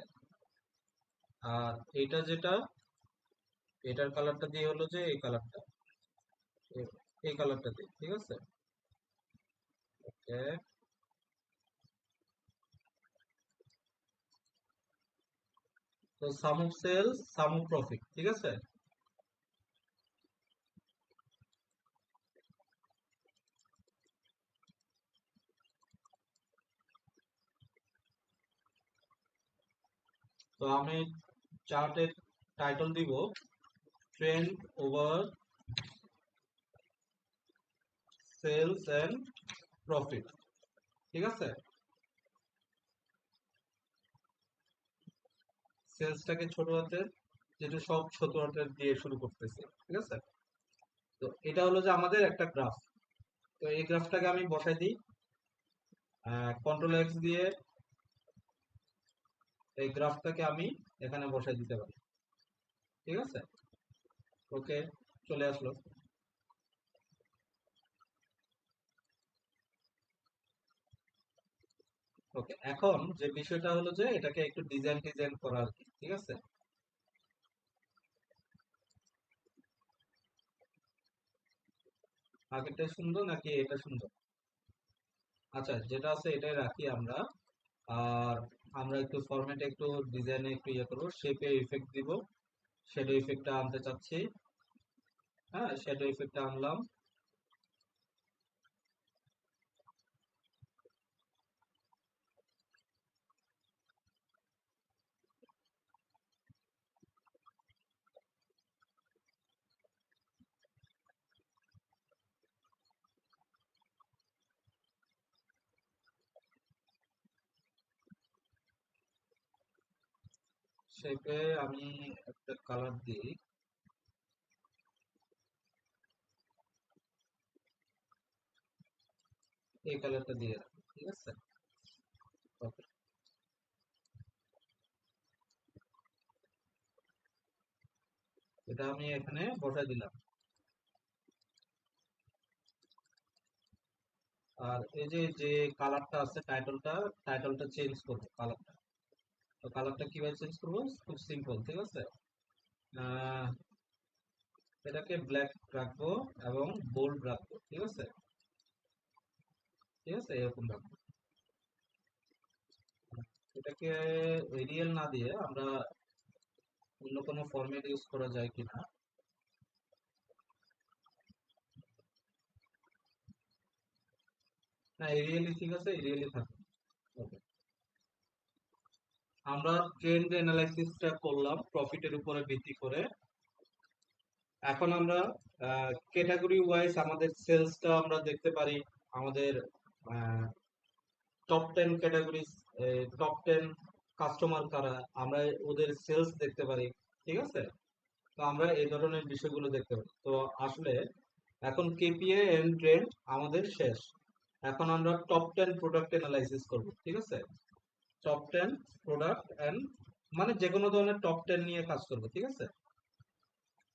আর এটা যেটা, এটার কালারটা দিয়ে হলো যে এই কালারটা, এই কালারটা দিয়ে। ঠিক আছে, ওকে। তো sum of sales, sum of profit. ঠিক আছে, তো আমি চার্টের টাইটেল দিব trend over sales and profit. ঠিক আছে, সেলসটাকে ছোট হাতের, যেটা সব ছোট হাতের দিয়ে শুরু করতেছি। ঠিক আছে, তো এটা হলো যে আমাদের একটা গ্রাফ। তো এই গ্রাফটাকে আমি বসাই দিই কন্ট্রোল এক্স দিয়ে। এই গ্রাফটাকে আমি এখানে বসাই দিতে পারি। ঠিক আছে, ওকে, চলে আসলো। ওকে, এখন যে বিষয়টা হলো যে এটাকে একটু ডিজাইন ডিজাইন করা আর কি। ঠিক আছে, আগেরটাই সুন্দর নাকি এটা সুন্দর? আচ্ছা, যেটা আছে এটাই রাখি আমরা। আর আমরা একটু ফরম্যাটে একটু ডিজাইনে একটু ইয়ে করবো, শেপে ইফেক্ট দিব। শ্যাডো ইফেক্টটা আনতে চাচ্ছি। হ্যাঁ, শ্যাডো ইফেক্টটা আনলাম। শেপে আমি একটা কালার দিই। এই কালারটা দিয়ে রাখি। ঠিক আছে, ওকে, এটা আমি এখানে বসাই দিলাম। আর এই যে যে কালারটা আছে, টাইটেলটা, টাইটেলটা চেঞ্জ করবো কালারটা। তো কালারটা কিভাবে চেঞ্জ করবো? খুব সিম্পল। ঠিক আছে, আহ, এটাকে ব্ল্যাক রাখবো এবং বোল্ড রাখবো। ঠিক আছে, ঠিক আছে, এরকম রাখবো। এটাকে এরিয়াল না দিয়ে আমরা অন্য কোনো ফরম্যাট ইউজ করা যায় কিনা। না, এরিয়ালি ঠিক আছে, এরিয়ালি থাকবে। Okay. আমরা ট্রেন্ড অ্যানালাইসিসটা করলাম প্রফিটের উপরে ভিত্তি করে। এখন আমরা ক্যাটাগরি ওয়াইজ আমাদের সেলসটা আমরা দেখতে পারি। আমাদের টপ 10 ক্যাটাগরিজ, টপ 10 কাস্টমার কারা, আমরা ওদের সেলস দেখতে পারি। ঠিক আছে, তো আমরা এই ধরনের বিষয়গুলো দেখতে পারি। তো আসলে এখন কেপিএ এন্ড ট্রেন্ড আমাদের শেষ। এখন আমরা টপ 10 প্রোডাক্ট অ্যানালাইসিস করব। ঠিক আছে, টপ 10 প্রোডাক্ট এন্ড মানে যে কোনো ধরনের টপ 10 নিয়ে কাজ করব। ঠিক আছে,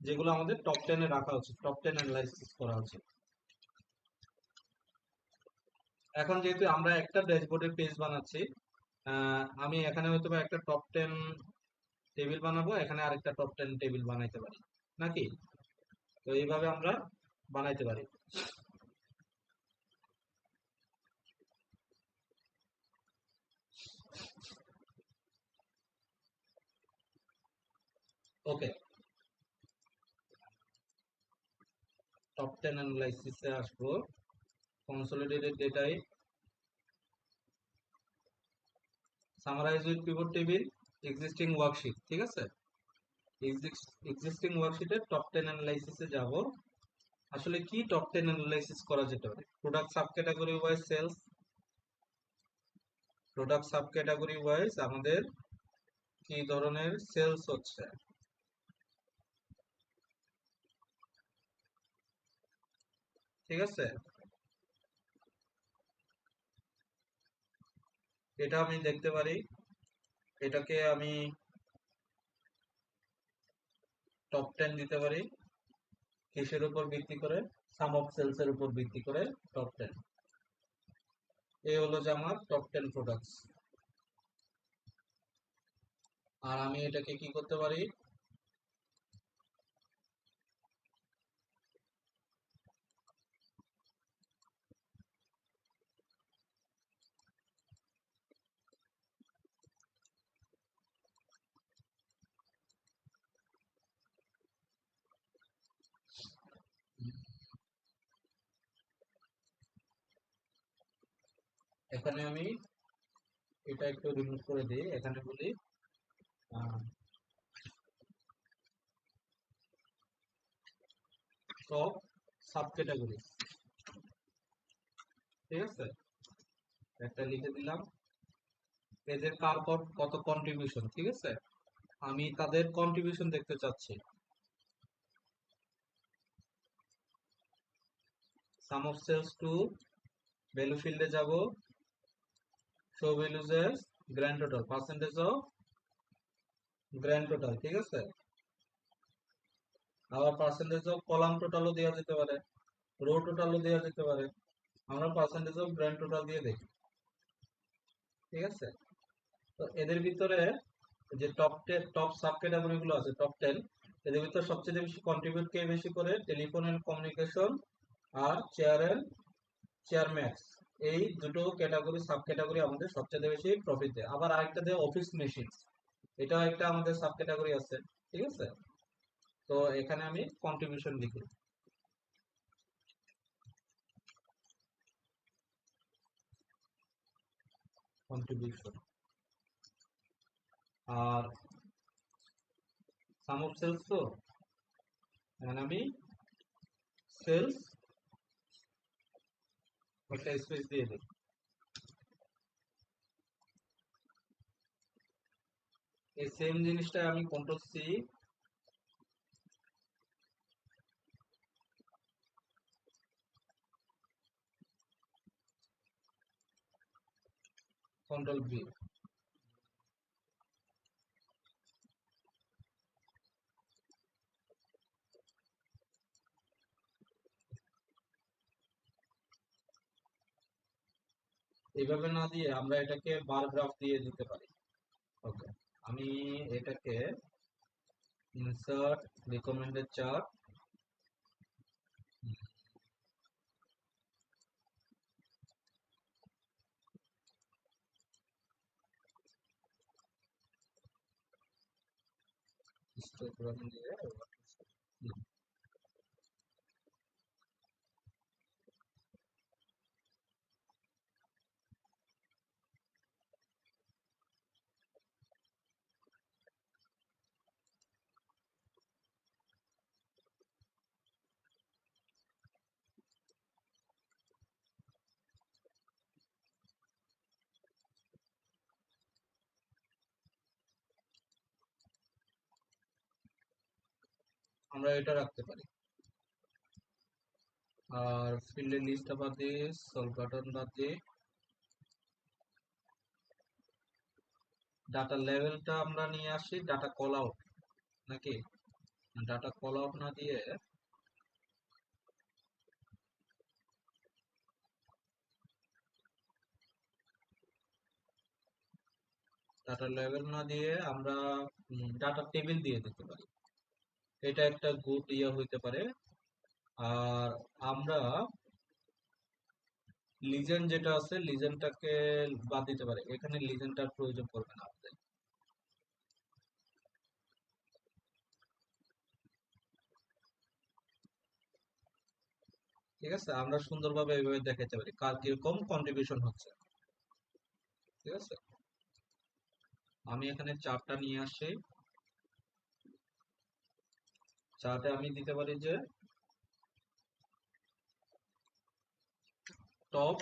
যেগুলো আমাদের টপ 10 এ রাখা উচিত, টপ 10 অ্যানালাইসিস করা উচিত। এখন যেহেতু আমরা একটা ড্যাশবোর্ডের পেজ বানাচ্ছি, আমি এখানে হয়তো বা একটা টপ 10 টেবিল বানাবো, এখানে আরেকটা টপ 10 টেবিল বানাইতে পারি নাকি? তো এইভাবে আমরা বানাইতে পারি। ওকে, টপ 10 অ্যানালাইসিসে আসবো। কনসোলিডেটেড ডেটায় summarize with pivot table, existing worksheet, ঠিক আছে। এক্সিস্টিং ওয়ার্কশিটে টপ 10 অ্যানালাইসিসে যাব। আসলে কি টপ 10 অ্যানালাইসিস করা যেতে পারে? Product sub category wise sales, product sub category wise আমাদের কি ধরনের সেলস হচ্ছে, ঠিক আছে। এটা আমি দেখতে পারি, এটাকে আমি টপ 10 দিতে পারি। কিসের উপর ভিত্তি করে? সাম অফ সেলস এর উপর ভিত্তি করে টপ 10। এই হলো যে আমার টপ 10 প্রোডাক্টস। আর আমি এটাকে কি করতে পারি? এখানে আমি এটা একটু রিমুভ করে দিই, এখানে বলি টপ সাব ক্যাটাগরি, ঠিক আছে। একটা লিখে দিলাম, এদের কার কত কন্ট্রিবিউশন, ঠিক আছে। আমি তাদের কন্ট্রিবিউশন দেখতে চাচ্ছি। সাম অফ সেলস টু ভ্যালু ফিল্ডে যাব, শো ভ্যালুজ এর grand total, percentage of grand total, ঠিক আছে। আবার পার্সেন্টেজ অফ কলাম টোটালও দেওয়া যেতে পারে, রো টোটালও দেওয়া যেতে পারে। আমরা পার্সেন্টেজ অফ গ্র্যান্ড টোটাল দিয়ে দেখি, ঠিক আছে। তো এদের ভিতরে যে টপ সাব ক্যাটাগরি গুলো আছে, টপ 10, এদের ভিতরে সবচেয়ে বেশি কন্ট্রিবিউট কে বেশি করে? টেলিফোন এন্ড কমিউনিকেশন আর চেয়ার ম্যাক্স। এই দুটো ক্যাটাগরি সাব ক্যাটাগরি আমাদের সবচেয়ে বেশি প্রফিট দেয়। আবার আরেকটা দেয় অফিস মেশিন, এটাও একটা আমাদের সাব ক্যাটাগরি আছে, ঠিক আছে। তো এখানে আমি কন্ট্রিবিউশন লিখি, কন্ট্রিবিউশন। আর সাম অফ সেলস, তো এখানে আমি সেলস একটা স্পেস দিয়ে দিই। এই সেম জিনিসটা আমি কন্ট্রোল সি, কন্ট্রোল ভি, এইভাবে না দিয়ে আমরা এটাকে বার গ্রাফ দিয়ে দিতে পারি। ওকে, আমি এটাকে ইনসার্ট রিকমেন্ডেড চার্ট, হিস্টোগ্রাম দিয়ে আমরা এটা রাখতে পারি। আর ফিল্ডের লিস্ট বাদ দিয়ে, সলভ বাটন বাদ দিয়ে, ডাটা লেভেলটা আমরা নিয়ে আসি ডাটা কল আউট, নাকি? ডাটা কল আউট না দিয়ে ডাটা লেভেল না দিয়ে আমরা ডাটা টেবিল দিয়ে দিতে পারি। এটা একটা গুড ইয়ে হইতে পারে। আর আমরা লিজেন্ড যেটা আছে, লিজেন্ডটাকে বাদ দিতে পারি, এখানে লিজেন্ডটার প্রয়োজন পড়বে না আমাদের, ঠিক আছে। আমরা সুন্দরভাবে এইভাবে দেখাতে পারি কার কিরকম কন্ট্রিবিউশন হচ্ছে, ঠিক আছে। আমি এখানে চার্টটা নিয়ে আসি। চার্টে আমি দিতে পারি যে টপ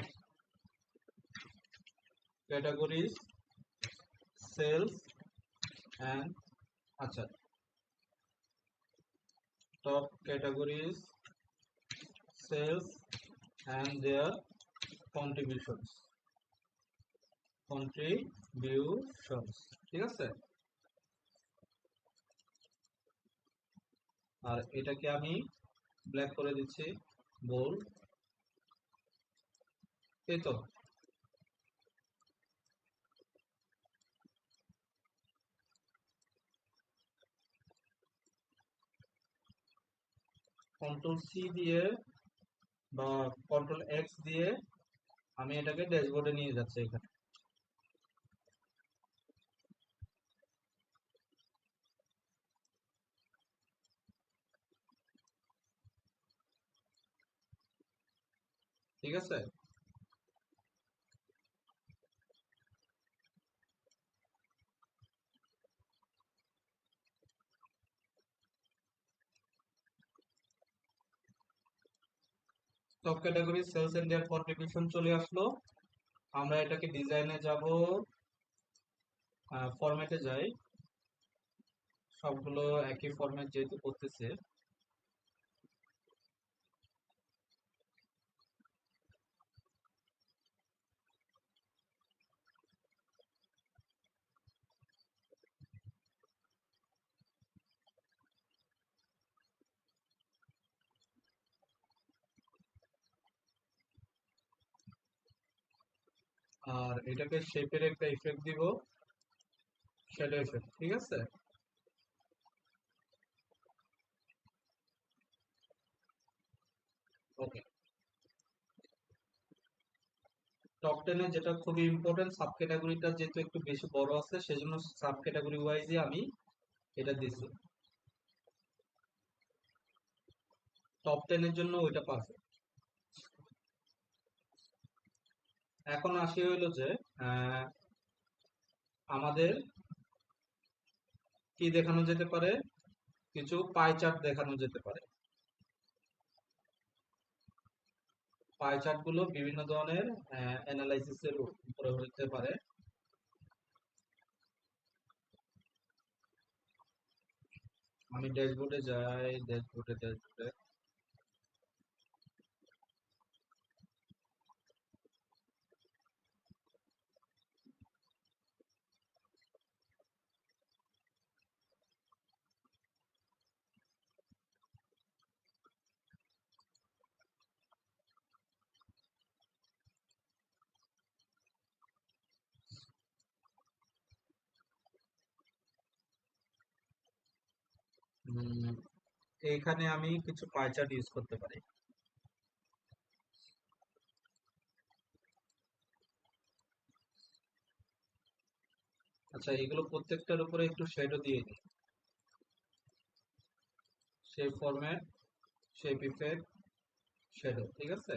ক্যাটাগরিজ সেলস অ্যান্ড, আচ্ছা, top categories sales and their contributions contributions ঠিক আছে। আর এটাকে আমি ব্ল্যাক করে দিচ্ছি, বোল্ড, এই তো। কন্ট্রোল সি দিয়ে বা কন্ট্রোল এক্স দিয়ে আমি এটাকে ড্যাশবোর্ডে নিয়ে যাচ্ছি এখানে। ঠিক আছে। Top category sales and their contribution চলে আসলো। আমরা এটাকে ডিজাইনে যাব, ফরম্যাটে যাই, সবগুলো একই ফরম্যাট যেহেতু করতেছে। আর এটাকে শেপের একটা ইফেক্ট দিব, শ্যাডো ইফেক্ট, ঠিক আছে। ওকে। টপ টেনে যেটা খুবই ইম্পর্টেন্ট, সাব ক্যাটাগরিটা যেহেতু একটু বেশি বড় আছে সেজন্য সাব ক্যাটাগরি ওয়াইজই আমি এটা দিছি। টপ টেনের জন্য ওইটা পারফেক্ট। এখন আসি হইলো যে আহ, আমাদের কি দেখানো যেতে পারে, কিছু পাই চার্ট দেখানো যেতে পারে। পাই চার্ট গুলো বিভিন্ন ধরনের অ্যানালাইসিস এর উপরে হতে পারে। আমি ড্যাশবোর্ডে যাই, ড্যাশবোর্ডে এইখানে আমি কিছু পাই চার্ট ইউজ করতে পারি। আচ্ছা, এগুলো প্রত্যেকটার উপরে একটু শ্যাডো দিয়ে দিই। Shape format, shape effect, shadow, ঠিক আছে।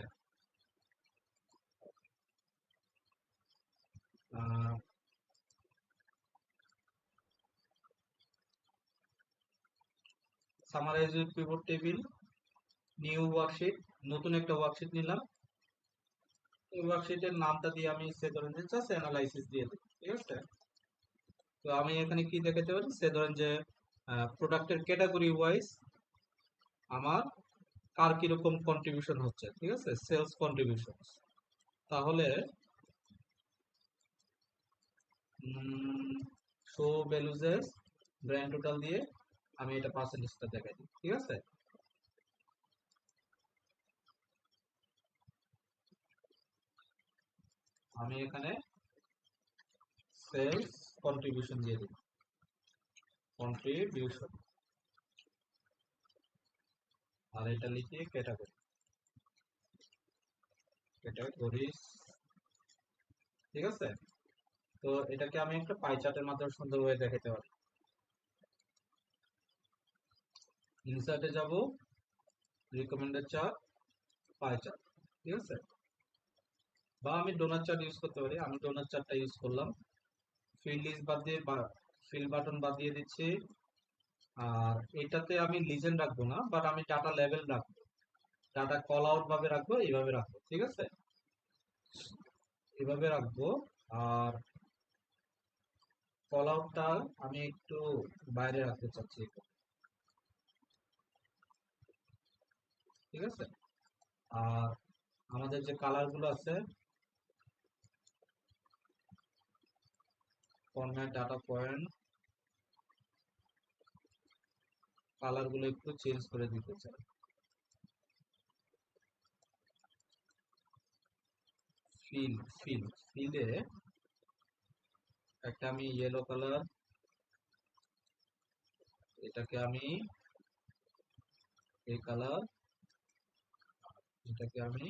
Summarize with pivot table, new worksheet, নতুন একটা ওয়ার্কশিট নিলাম। এই ওয়ার্কশিটের নামটা দিয়ে আমি সে ধরেন যে জাস্ট অ্যানালাইসিস দিয়ে দিই, ঠিক আছে। তো আমি এখানে কি দেখাতে পারি, সে ধরেন যে প্রোডাক্টের ক্যাটাগরি ওয়াইজ আমার কার কিরকম কন্ট্রিবিউশন হচ্ছে, ঠিক আছে, সেলস কন্ট্রিবিউশন। তাহলে শো ভ্যালুজেস ব্র্যান্ড টোটাল দিয়ে আমি এটা পার্সেন্টেজটা দেখাই দিই, ঠিক আছে। আমি এখানে সেলস কন্ট্রিবিউশন দিয়ে দিই, কন্ট্রিবিউশন, আর এটা লিখি ক্যাটাগরি, ক্যাটাগরিজ, ঠিক আছে। তো এটাকে আমি একটা পাই চার্টের মাধ্যমে সুন্দরভাবে দেখাতে পারি। ইনসার্টে যাব, রিকমেন্ডেড চার্ট, পাই চার্ট, ঠিক আছে। বা আমি ডোনার চার্ট ইউজ করতে পারি, আমি ডোনার চার্টটা ইউজ করলাম। ফিল্ড লিস্ট বাদ দিয়ে ফিল বাটন বাদ দিয়ে দিচ্ছি। আর এটাতে আমি লিজেন্ড রাখবো না, বাট আমি ডাটা লেভেল রাখবো, ডাটা কল আউট ভাবে রাখবো, এইভাবে রাখবো, ঠিক আছে, এভাবে রাখবো। আর কল আউটটা আমি একটু বাইরে রাখতে চাচ্ছি, ঠিক আছে। আর আমাদের যে কালার গুলো আছে, ফরম্যাট ডাটা পয়েন্ট, কালার গুলো একটু চেঞ্জ করে দিতে চাই। ফিল ফিল ফিলে একটা আমি ইয়েলো কালার, এটাকে আমি এই কালার, এটাকে আমি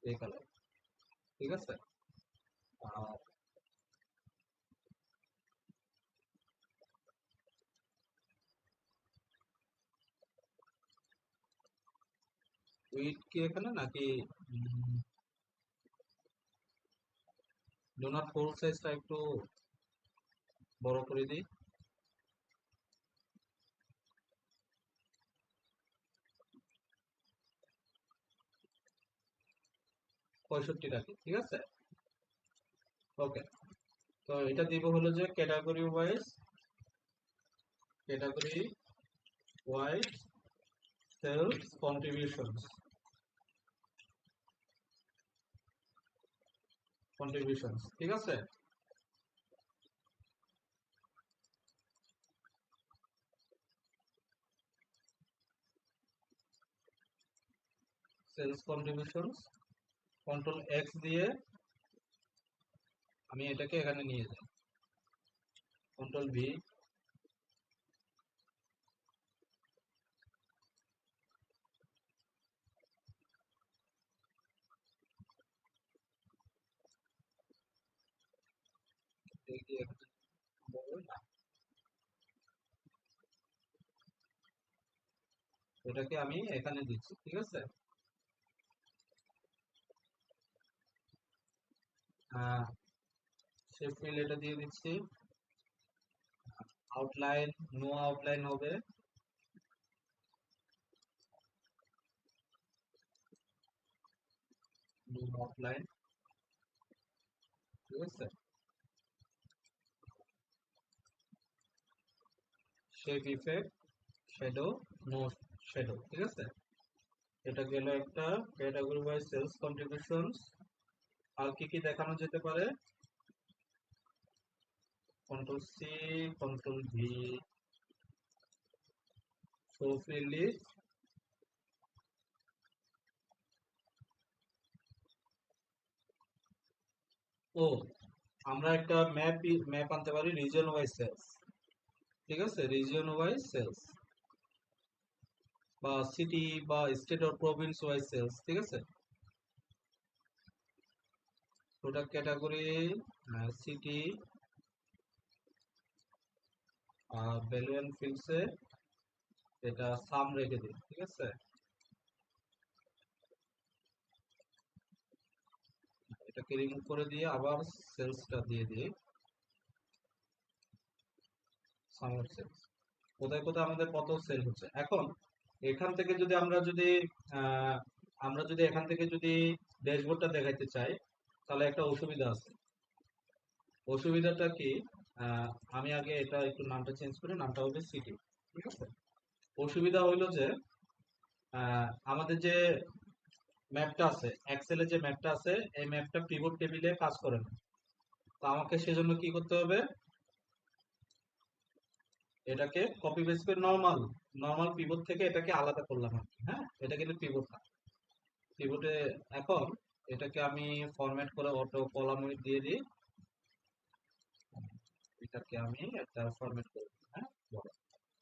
এই কালার, ঠিক আছে। আর উইড কি এখানে নাকি ডোনাট ফোর সাইজটা একটু বড় করে দিই, 65 রাখি, ঠিক আছে। ওকে, তো এটা দিব হলো যে ক্যাটাগরি ওয়াইজ সেলস কন্ট্রিবিউশনস, ঠিক আছে। সেলস কন্ট্রিবিউশনস, কন্ট্রোল এক্স দিয়ে আমি এটাকে এখানে নিয়ে যাই, কন্ট্রোল ভি, এটাকে আমি এখানে দিচ্ছি, ঠিক আছে। শেপ ফিল এটা দিয়ে দিচ্ছি। আউটলাইন, নো আউটলাইন হবে, নো আউটলাইন, ঠিক আছে। Shape effect, shadow, no shadow, ঠিক আছে। এটা গেল একটা ক্যাটাগরি ওয়াইজ সেলস কন্ট্রিবিউশনস। আর কি কি দেখানো যেতে পারে, control C, control V, show fill list. ও, আমরা একটা ম্যাপ আনতে পারি রিজন ওয়াইজ সেলস, ঠিক আছে, রিজন ওয়াইজ সেলস বা সিটি বা state or province wise sales, ঠিক আছে। Product category city, value and ফিল্ডসে এটা সাম রেখে দিই, ঠিক আছে। এটাকে রিমুভ করে দিয়ে আবার সেলসটা দিয়ে দিই, সামার সেলস। কোথায় কোথায় আমাদের কত সেল হচ্ছে এখন, এখান থেকে যদি আহ, আমরা যদি এখান থেকে যদি ড্যাশবোর্ডটা দেখাইতে চাই, তাহলে একটা অসুবিধা আছে। অসুবিধাটা কি, আহ, আমি আগে এটা একটু নামটা চেঞ্জ করি, নামটা হবে সিটি, ঠিক আছে। অসুবিধা হইলো যে আমাদের যে ম্যাপটা আছে, এক্সেলে যে ম্যাপটা আছে, এই ম্যাপটা পিভট টেবিলে কাজ করে না। তো আমাকে সেজন্য কি করতে হবে, এটাকে কপি পেস্ট করে নর্মাল নর্মাল পিভট থেকে এটাকে আলাদা করলাম আর কি। হ্যাঁ, এটা কিন্তু পিভট না, পিভটে। এখন এটাকে আমি ফরম্যাট করে অটো কলাম দিয়ে দিই, এটাকে আমি একটা ফরম্যাট করে দিই, হ্যাঁ,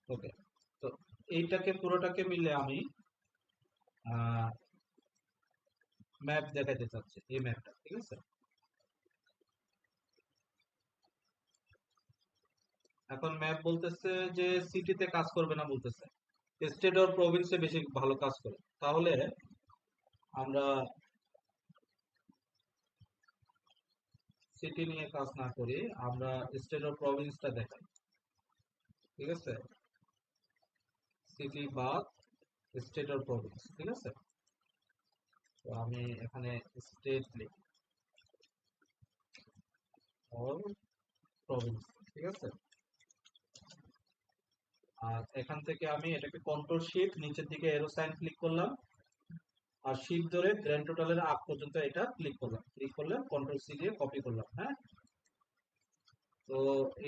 ওকে। তো এইটাকে পুরোটাকে মিলে আমি ম্যাপ দেখাতে চাচ্ছি, এই ম্যাপটা, ঠিক আছে। এখন ম্যাপ বলতেছে যে সিটিতে কাজ করবে না, বলতেছে স্টেট অর প্রভিন্সে বেশি ভালো কাজ করে। তাহলে আমরা সিটি নিয়ে কাজ না করি, আমরা স্টেট অফ প্রভিন্সটা দেখাই। ঠিক আছে, সিটি বা স্টেট অফ প্রভিন্স। ঠিক আছে, তো আমি এখানে স্টেট লিখি অর প্রভিন্স। ঠিক আছে, আর এখান থেকে আমি এটাকে কন্ট্রোল শিফট নিচের দিকে এরো সাইন ক্লিক করলাম, আর শিফট ধরে গ্র্যান্ড টোটালের আপ পর্যন্ত এটা ক্লিক করলাম, ক্লিক করলে কন্ট্রোল সি দিয়ে কপি করলাম। হ্যাঁ, তো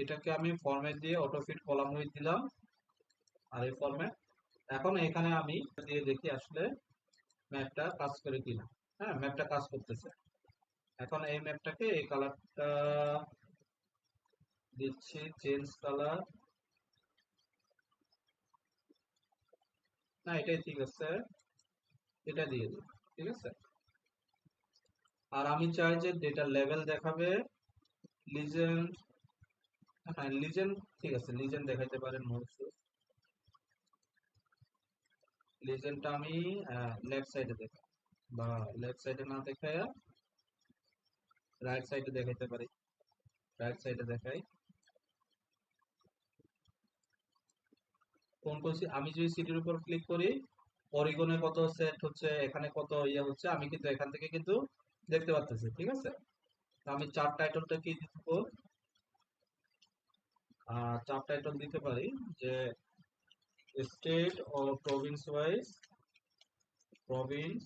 এটাকে আমি ফরম্যাট দিয়ে অটো ফিট কলাম উইথ দিলাম, আর এই ফরম্যাট। এখন এখানে আমি দিয়ে দেখি আসলে ম্যাপটা কাজ করে কিনা। হ্যাঁ, ম্যাপটা কাজ করতেছে। এখন এই ম্যাপটাকে এই কালারটা দিচ্ছি, চেঞ্জ কালার। না, এটাই ঠিক আছে, এটা দিয়ে দিই। ঠিক আছে, আর আমি চাই যে ডেটা লেভেল দেখাবে লিজেন্ড। হ্যাঁ, লিজেন্ড ঠিক আছে, লিজেন্ড দেখাইতে পারেন। লিজেন্ডটা আমি লেফট সাইডে দেখাই, বা লেফট সাইডে না দেখায় রাইট সাইডে দেখাইতে পারি। রাইট সাইডে দেখাই কোন কোন আমি যদি সিটির উপর ক্লিক করি, অরিগনে কত সেট হচ্ছে, এখানে কত ইয়ে হচ্ছে, আমি কিন্তু এখান থেকে কিন্তু দেখতে পাচ্ছি। ঠিক আছে, তো আমি চার টাইটেলটা কি দিব, চার টাইটেল দিতে পারি যে স্টেট ও province wise, province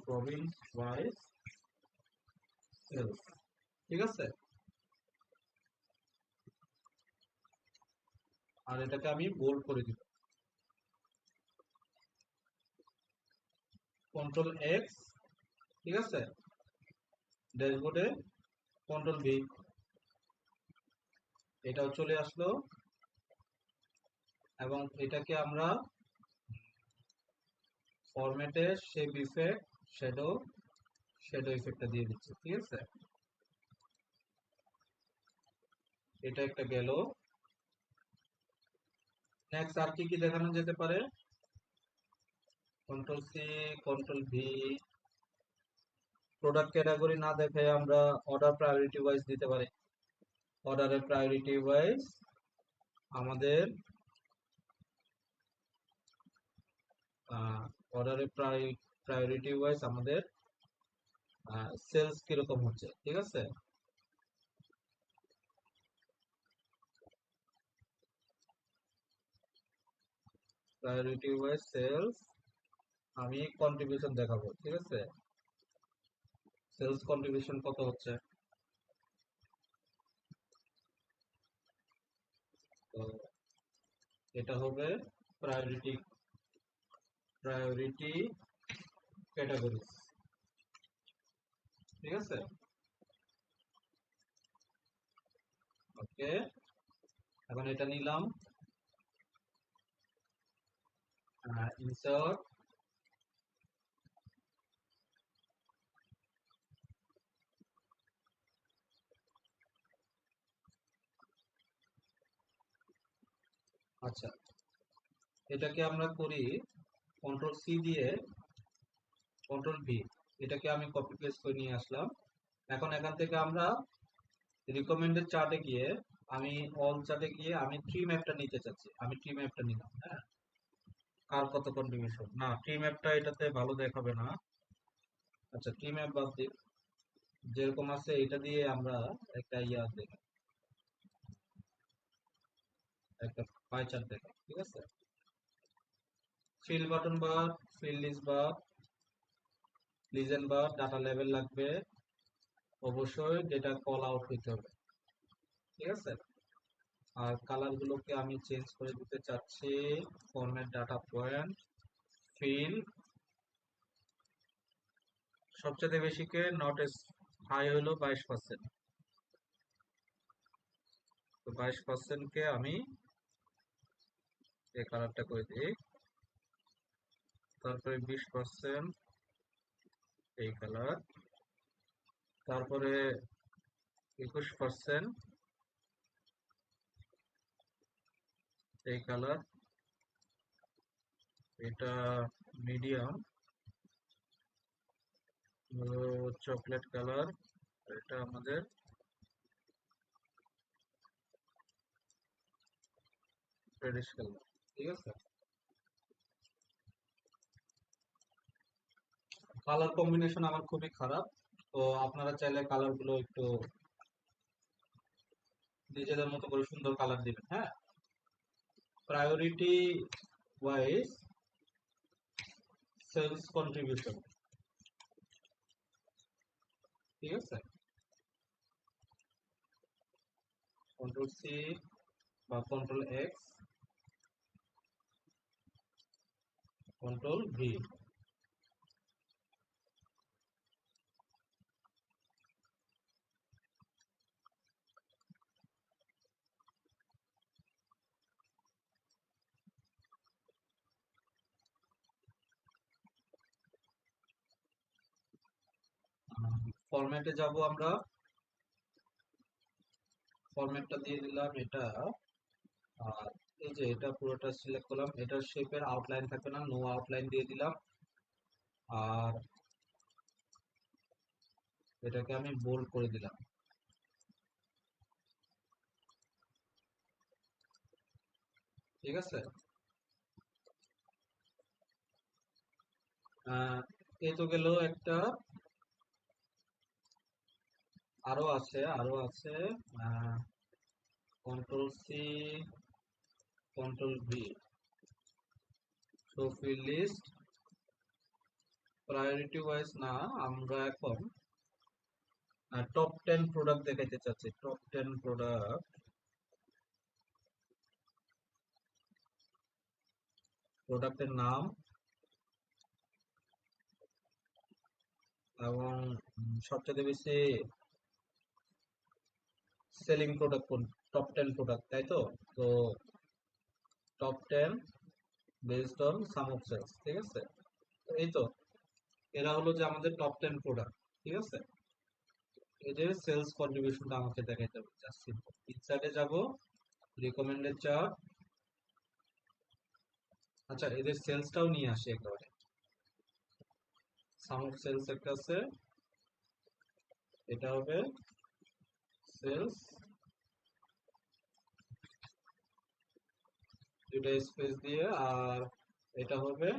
province wise sales. ঠিক আছে, আর এটাকে আমি বোল্ড করে দিব, কন্ট্রোল এক্স। ঠিক আছে, ড্যাশবোর্ডে কন্ট্রোল ভি, এটাও চলে আসলো। এবং এটাকে আমরা ফরম্যাটে শেপ ইফেক্ট, শ্যাডো, শ্যাডো ইফেক্টটা দিয়ে দিচ্ছি। ঠিক আছে, এটা একটা গেল। নেক্সট আর কি কি দেখানো যেতে পারে, control C, control V. Product category না দেখে আমরা অর্ডার প্রায়োরিটি ওয়াইজ দিতে পারি। অর্ডারের প্রায়োরিটি ওয়াইজ আমাদের অর্ডারের প্রায়োরিটি ওয়াইজ আমাদের সেলস কিরকম হচ্ছে। ঠিক আছে, প্রায়োরিটি ওয়াইজ সেলস আমি কন্ট্রিবিউশন দেখাবো। ঠিক আছে, সেলস কন্ট্রিবিউশন কত হচ্ছে, তো এটা হবে প্রায়োরিটি, প্রায়োরিটি ক্যাটাগরি। ঠিক আছে, ওকে। এখন এটা নিলাম, ইনসার্ট, আচ্ছা এটাকে আমরা করি কন্ট্রোল সি দিয়ে কন্ট্রোল ভি, এটাকে আমি কপি পেস্ট করে নিয়ে আসলাম। এখন এখান থেকে আমরা রিকমেন্ডেড চার্টে গিয়ে, আমি অল চার্টে গিয়ে আমি ট্রি ম্যাপটা নিতে চাচ্ছি, আমি ট্রি ম্যাপটা নিলাম। হ্যাঁ, কার কত কন্ট্রিবিউশন, না ট্রি ম্যাপটা এটাতে ভালো দেখাবে না। আচ্ছা, ট্রি ম্যাপ বাদ দিই, যেরকম আছে এটা দিয়ে আমরা একটা ইয়া দেখি, একটা পাই চার্ট দেখি। ঠিক আছে, ফিল বাটন বার, ফিল লিস্ট বার, লিজেন্ড বার, ডাটা লেভেল লাগবে, অবশ্যই ডেটা কল আউট হইতে হবে। ঠিক আছে, আর কালার গুলোকে আমি চেঞ্জ করে দিতে চাচ্ছি, ফরম্যাট ডাটা পয়েন্ট, ফিল, সবচেয়ে বেশি কে নট এস হাই হলো 22%, তো 22% কে আমি এই কালারটা করে দিই। তারপরে 20% এই কালার, তারপরে 21% এই কালার, এটা মিডিয়াম, চকলেট কালার, এটা আমাদের রেডিশ কালার। ঠিক আছে, কালার কম্বিনেশন আমার খুবই খারাপ, তো আপনারা চাইলে কালার গুলো একটু নিজেদের মতো করে সুন্দর কালার দিবেন। হ্যাঁ, প্রায়োরিটি ওয়াইজ সেলস কন্ট্রিবিউশন। ঠিক আছে, কন্ট্রোল সি বা কন্ট্রোল এক্স, কন্ট্রোল ভি। ফরম্যাটে যাব আমরা, ফরম্যাটটা দিয়ে দিলাম এটা। আর এই যে এটা পুরোটা সিলেক্ট করলাম, এটার শেপের আউটলাইন থাকবে না, নো আউটলাইন দিয়ে দিলাম। আর এটাকে আমি বোল্ড করে দিলাম। ঠিক আছে, এই তো গেল একটা। আরো আছে control C, control V, show field list. Priority wise না, আমরা এখন টপ 10 প্রোডাক্ট দেখাইতে চাচ্ছি। টপ 10 প্রোডাক্ট, প্রোডাক্টের নাম এবং সবচেয়ে বেশি সেলিং প্রোডাক্ট কোন, টপ 10 প্রোডাক্ট, তাই তো? তো top 10 based on sum of sales. ঠিক আছে, তো এই তো এরা হলো যে আমাদের টপ 10 প্রোডাক্ট। ঠিক আছে, এদের সেলস কন্ট্রিবিউশনটা আমাকে দেখাইতে হবে। জাস্ট সিম্পল ইনসার্টে যাব, রিকমেন্ডেড চার্ট। আচ্ছা, এদের সেলসটাও নিয়ে আসি একেবারে। সাম অফ সেলস একটা আছে, এটা হবে সেলস, দুইটা স্পেস দিয়ে। আর এটা হবে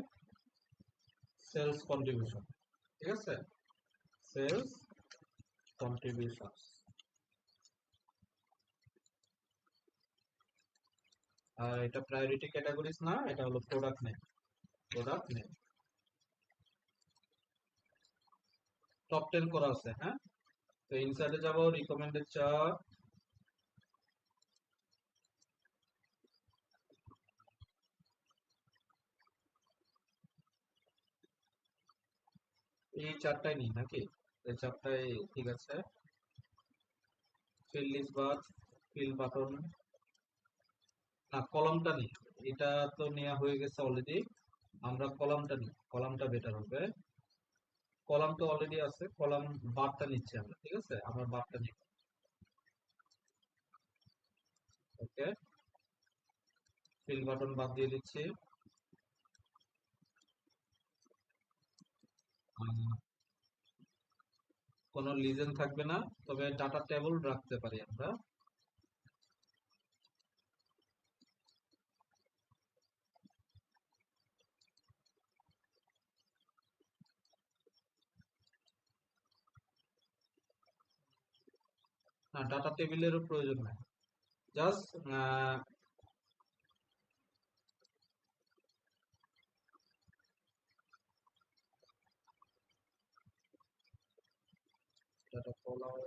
সেলস কন্ট্রিবিউশন। ঠিক আছে, সেলস কন্ট্রিবিউশন। আর এটা প্রায়োরিটি ক্যাটাগরিজ না, এটা হলো product name. Product name top 10 করা আছে। হ্যাঁ, তো ইনসার্টে যাব, রিকমেন্ডেড চার্ট। এই চারটাই নিই নাকি? এই চারটাই ঠিক আছে। ফিল লিস্ট বার, ফিল বাটন, না কলামটা নিই। এটা তো নেওয়া হয়ে গেছে অলরেডি, আমরা কলামটা নিই, কলামটা বেটার হবে। কলাম তো অলরেডি আছে, কলাম বারটা নিচ্ছি আমরা। ঠিক আছে, আমরা বারটা নিই। ওকে, ফিল বাটন বাদ দিয়ে দিচ্ছি। কোনো লিজেন থাকবে না, তবে ডাটা টেবল রাখতে পারি আমরা। না, ডাটা টেবিলেরও প্রয়োজন নাই, জাস্ট ডাটা কলাম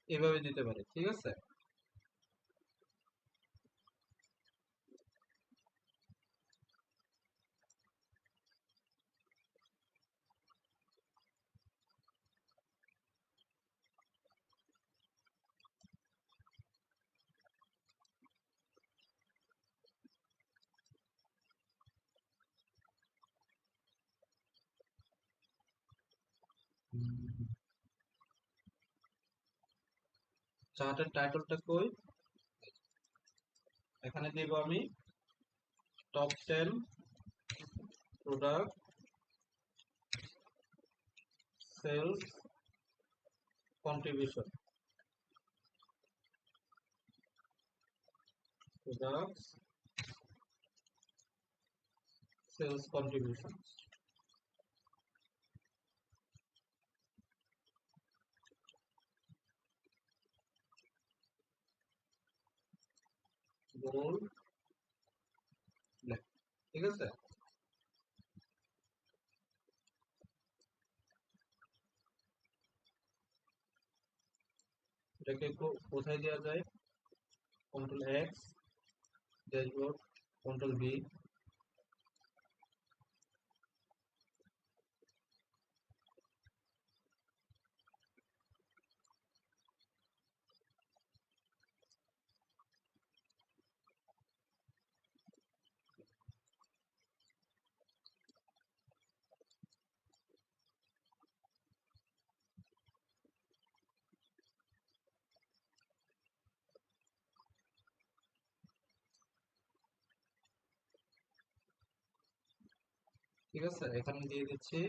এভাবে দিতে পারি। ঠিক আছে, চার্টের টাইটেলটা কই? এখানে দেব আমি top 10 product sales contribution, product sales contribution. Bold, ঠিক আছে। এটাকে কোথায় দেওয়া যায়? Control X, dashboard, control V. ঠিক আছে, এখানে দিয়ে দিচ্ছি,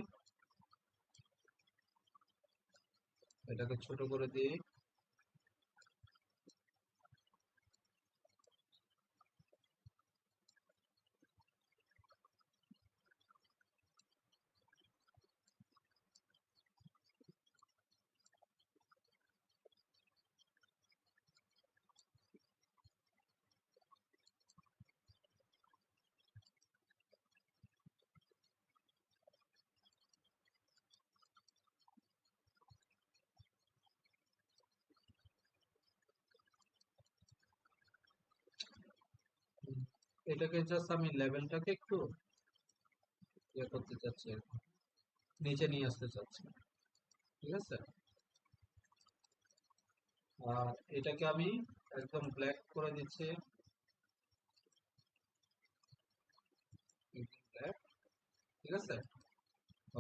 এটাকে ছোট করে দিই। এটাকে জাস্ট আমি লেভেলটাকে একটু ইয়ে করতে চাচ্ছি, নিচে নিয়ে আসতে চাচ্ছি, ঠিক আছে। আর এটাকে আমি একদম ব্ল্যাক করে দিচ্ছি, ব্ল্যাক, ঠিক আছে।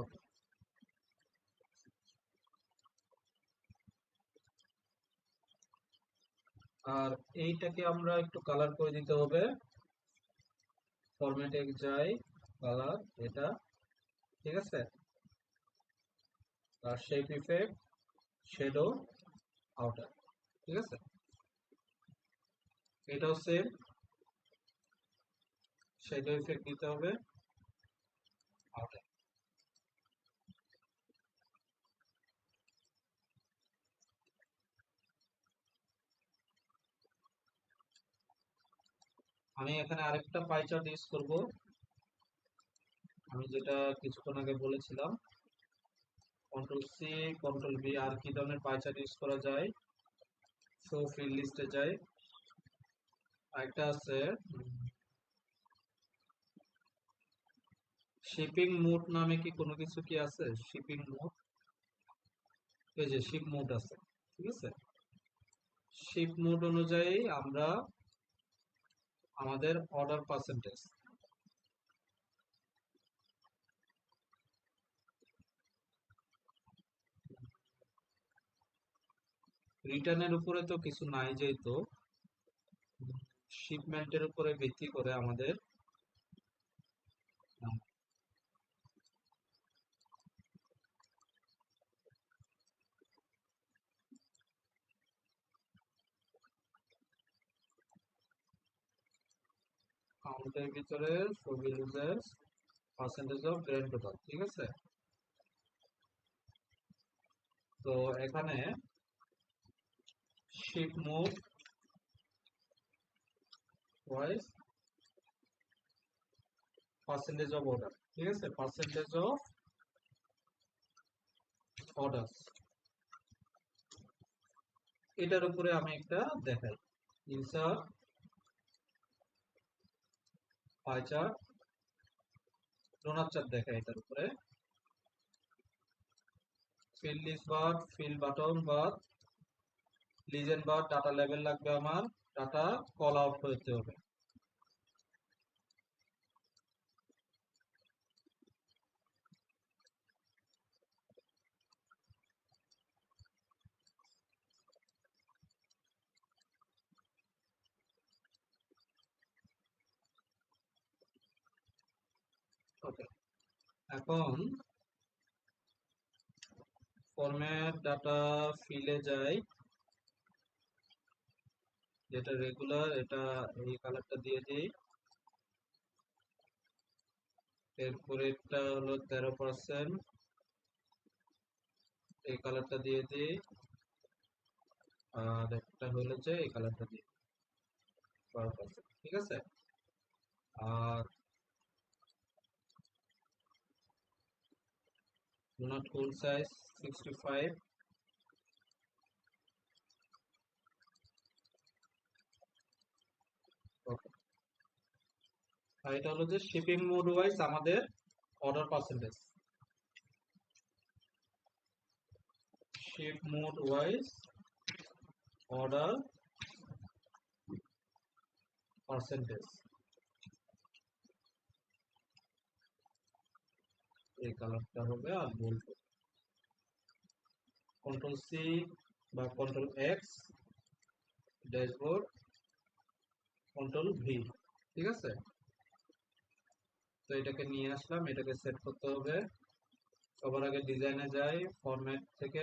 ওকে। আর এইটাকে আমরা একটু কালার করে দিতে হবে। ফরম্যাটে যাই, কালার, এটা, ঠিক আছে। আর শেপ ইফেক্ট, শ্যাডো, আউটার, ঠিক আছে। এটাও সেম, শ্যাডো ইফেক্ট দিতে হবে, আউটার। আমি এখানে আরেকটা পাই চার্ট ইউজ করব, আমি যেটা কিছুক্ষণ আগে বলেছিলাম। Control C, control V. আর কি ধরনের পাই চার্ট ইউজ করা যায়? শো ফিল্ড লিস্টে যাই, আরেকটা আছে শিপিং মোড নামে কি কোনো কিছু কি আছে? শিপিং মোড, এই যে শিপ মোড আছে, ঠিক আছে। শিপ মোড অনুযায়ী আমরা আমাদের অর্ডার পার্সেন্টেজ, রিটার্নের উপরে তো কিছু নাই, যেহেতু শিপমেন্টের উপরে ভিত্তি করে আমাদের কাউন্টের ভিতরে ছবি users percentage of grand total, ঠিক আছে। তো এখানে ship mode wise percentage of order, ঠিক আছে, পার্সেন্টেজ অফ অর্ডার, এটার উপরে আমি একটা দেখাই। Insert pie chart, doughnut chart দেখাই এটার উপরে। Field list bar, field button bar, legend bar, data level লাগবে আমার, ডাটা কল আউট করতে হবে। ওকে, এখন ফরম্যাট ডাটা ফিলে যাই, যেটা রেগুলার, এটা এই কালারটা দিয়ে দিই। এরপরে এটা হলো 13%, এই কালারটা দিয়ে দিই। আর একটা হলো যে এই কালারটা দিয়ে 12%, ঠিক আছে। আর do not full size 65। ওকে, আর এটা হলো যে শিপিং মোড ওয়াইজ আমাদের order percentage, ship mode wise order percentage, এই কালারটা হবে। আর বলবো কন্ট্রোল সি বা control X, dashboard, control V, ঠিক আছে। তো এটাকে নিয়ে আসলাম, এটাকে সেট করতে হবে। সবার আগে ডিজাইনে যাই, ফরম্যাট থেকে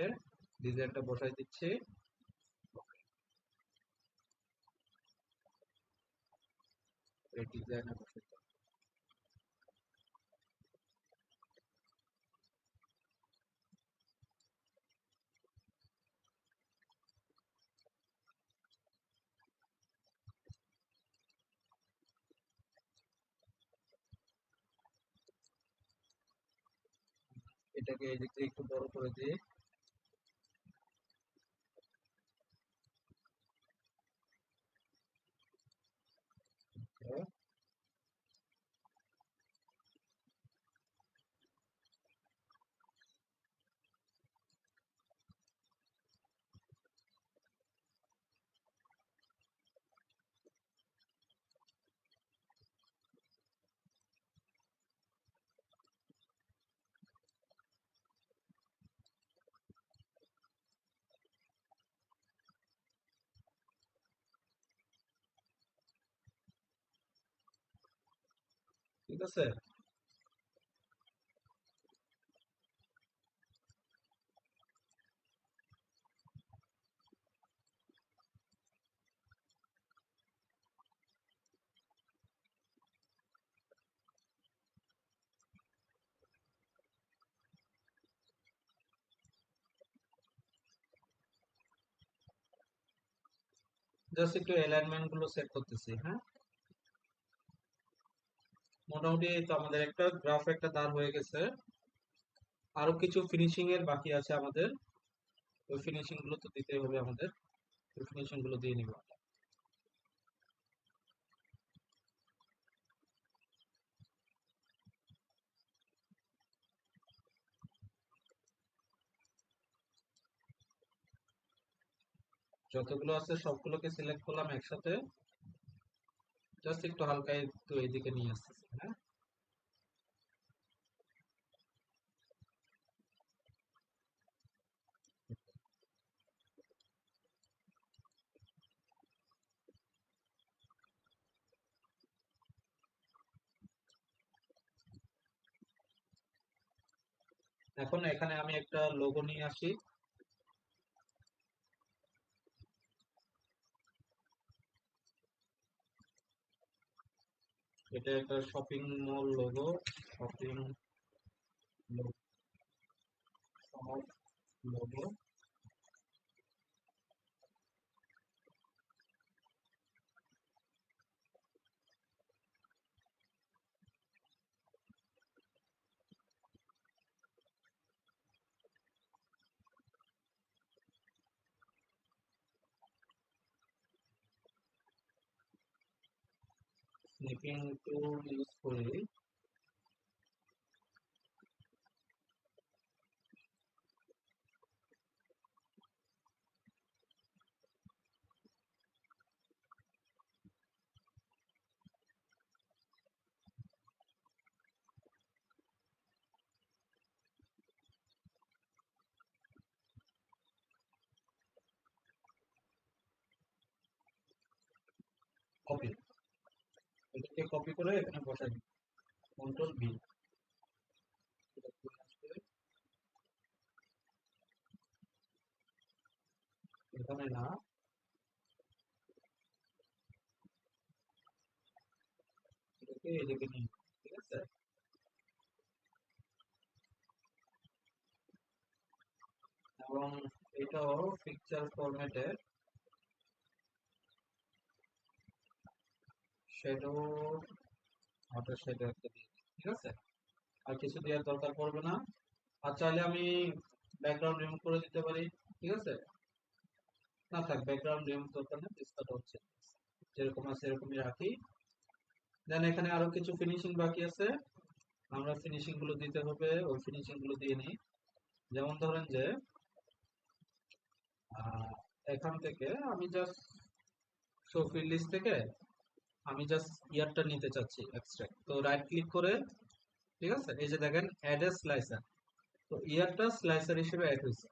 ডিজাইনটা বসাই দিচ্ছি। এই ডিজাইনে বসাই দিচ্ছি। এটাকে এই দিক থেকে একটু বড় করে দিই। ঠিক আছে, জাস্ট একটু অ্যালাইনমেন্ট গুলো সেট করতেছি, হ্যাঁ। মোটামুটি এই তো আমাদের একটা গ্রাফ, একটা দাঁড় হয়ে গেছে। আরো কিছু ফিনিশিং এর বাকি আছে আমাদের, ওই ফিনিশিং গুলো তো দিতেই হবে আমাদের, ওই ফিনিশিং গুলো দিয়ে নিব। যতগুলো আছে সবগুলোকে সিলেক্ট করলাম একসাথে, জাস্ট একটু হালকা একটু এইদিকে নিয়ে আসতেছি, হ্যাঁ। এখন এখানে আমি একটা লোগো নিয়ে আসি। এটা একটা shopping mall logo, shopping logo. Snipping টুল ইউজ করে কপি, এটাকে কপি করে এখানে বসাই দিই, কন্ট্রোল ভি। এটা চলে আসবে এখানে না, এটাকে এদিকে নিয়ে আসবে, ঠিক আছে। এবং এটাও পিকচার ফরম্যাটে শ্যাডো, আউটার শ্যাডো একটা দিয়ে দিই, ঠিক আছে। আর কিছু দেওয়ার দরকার পড়বে না। আর চাইলে আমি ব্যাকগ্রাউন্ড রিমুভ করে দিতে পারি, ঠিক আছে। না থাক, ব্যাকগ্রাউন্ড রিমুভ দরকার নেই, ডিসকাট হচ্ছে, যেরকম আছে এরকমই রাখি। দেন এখানে আরো কিছু ফিনিশিং বাকি আছে, আমরা ফিনিশিং গুলো দিতে হবে, ওই ফিনিশিং গুলো দিয়ে নিই। যেমন ধরেন যে আহ, এখান থেকে আমি জাস্ট শো ফিল্ড লিস্ট থেকে আমি জাস্ট ইয়ারটা নিতে চাচ্ছি এক্সট্রাক্ট, তো রাইট ক্লিক করে, ঠিক আছে, এই যে দেখেন অ্যাড এ স্লাইসার, তো ইয়ারটা স্লাইসার হিসেবে অ্যাড হয়েছে।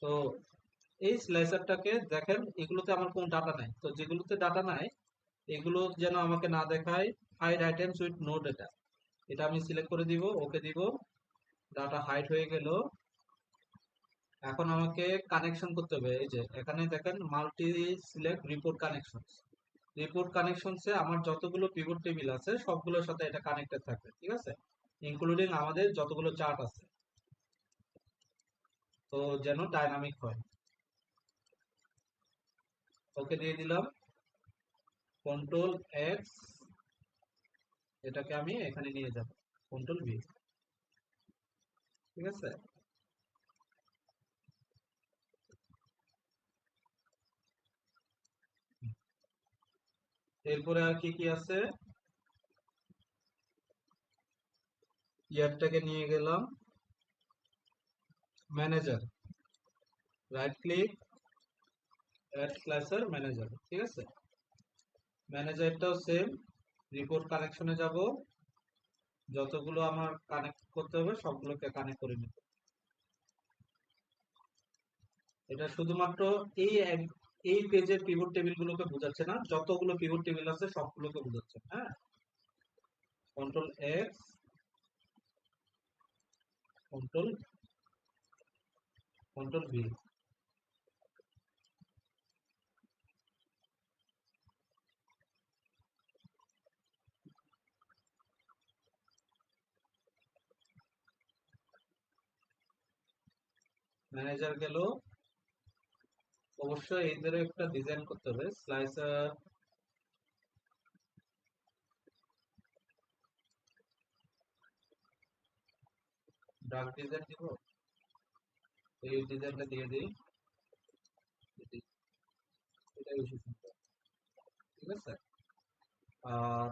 তো এই স্লাইসারটাকে দেখেন, এগুলোতে আমার কোনো ডাটা নাই, তো যেগুলোতে ডাটা নাই এগুলো যেন আমাকে না দেখায়, hide items with no data, এটা আমি সিলেক্ট করে দিব, ওকে দিব, ডাটা হাইড হয়ে গেল। এখন আমাকে কানেকশন করতে হবে, এই যে এখানে দেখেন multi select report connection, report কানেকশনসে আমার যতগুলো পিভট টেবিল আছে সবগুলোর সাথে এটা কানেক্টেড থাকবে, ঠিক আছে, ইনক্লুডিং আমাদের যতগুলো চার্ট আছে, তো যেন ডাইনামিক হয়। ওকে দিয়ে দিলাম, কন্ট্রোল এক্স, এটাকে আমি এখানে নিয়ে যাব, কন্ট্রোল ভি, ঠিক আছে। এরপরে আর কি কি আছে, ইয়ারটাকে নিয়ে গেলাম manager, right click, add slicer manager, ঠিক আছে। ম্যানেজারটাও সেম, রিপোর্ট কানেকশনে যাব, যতগুলো আমার কানেক্ট করতে হবে সবগুলোকে কানেক্ট করে নিব। এটা শুধুমাত্র এই এই পেজের পিভট টেবিল গুলোকে বোঝাচ্ছে না, যতগুলো পিভট টেবিল আছে সবগুলোকে বোঝাচ্ছে, হ্যাঁ। Control X, control control V, manager গেল। অবশ্যই এদের একটা ডিজাইন করতে হবে, স্লাইসার, ডার্ক ডিজাইন দিব, এই ডিজাইনটা দিয়ে দিই, এটা বেশি সুন্দর, ঠিক আছে। আর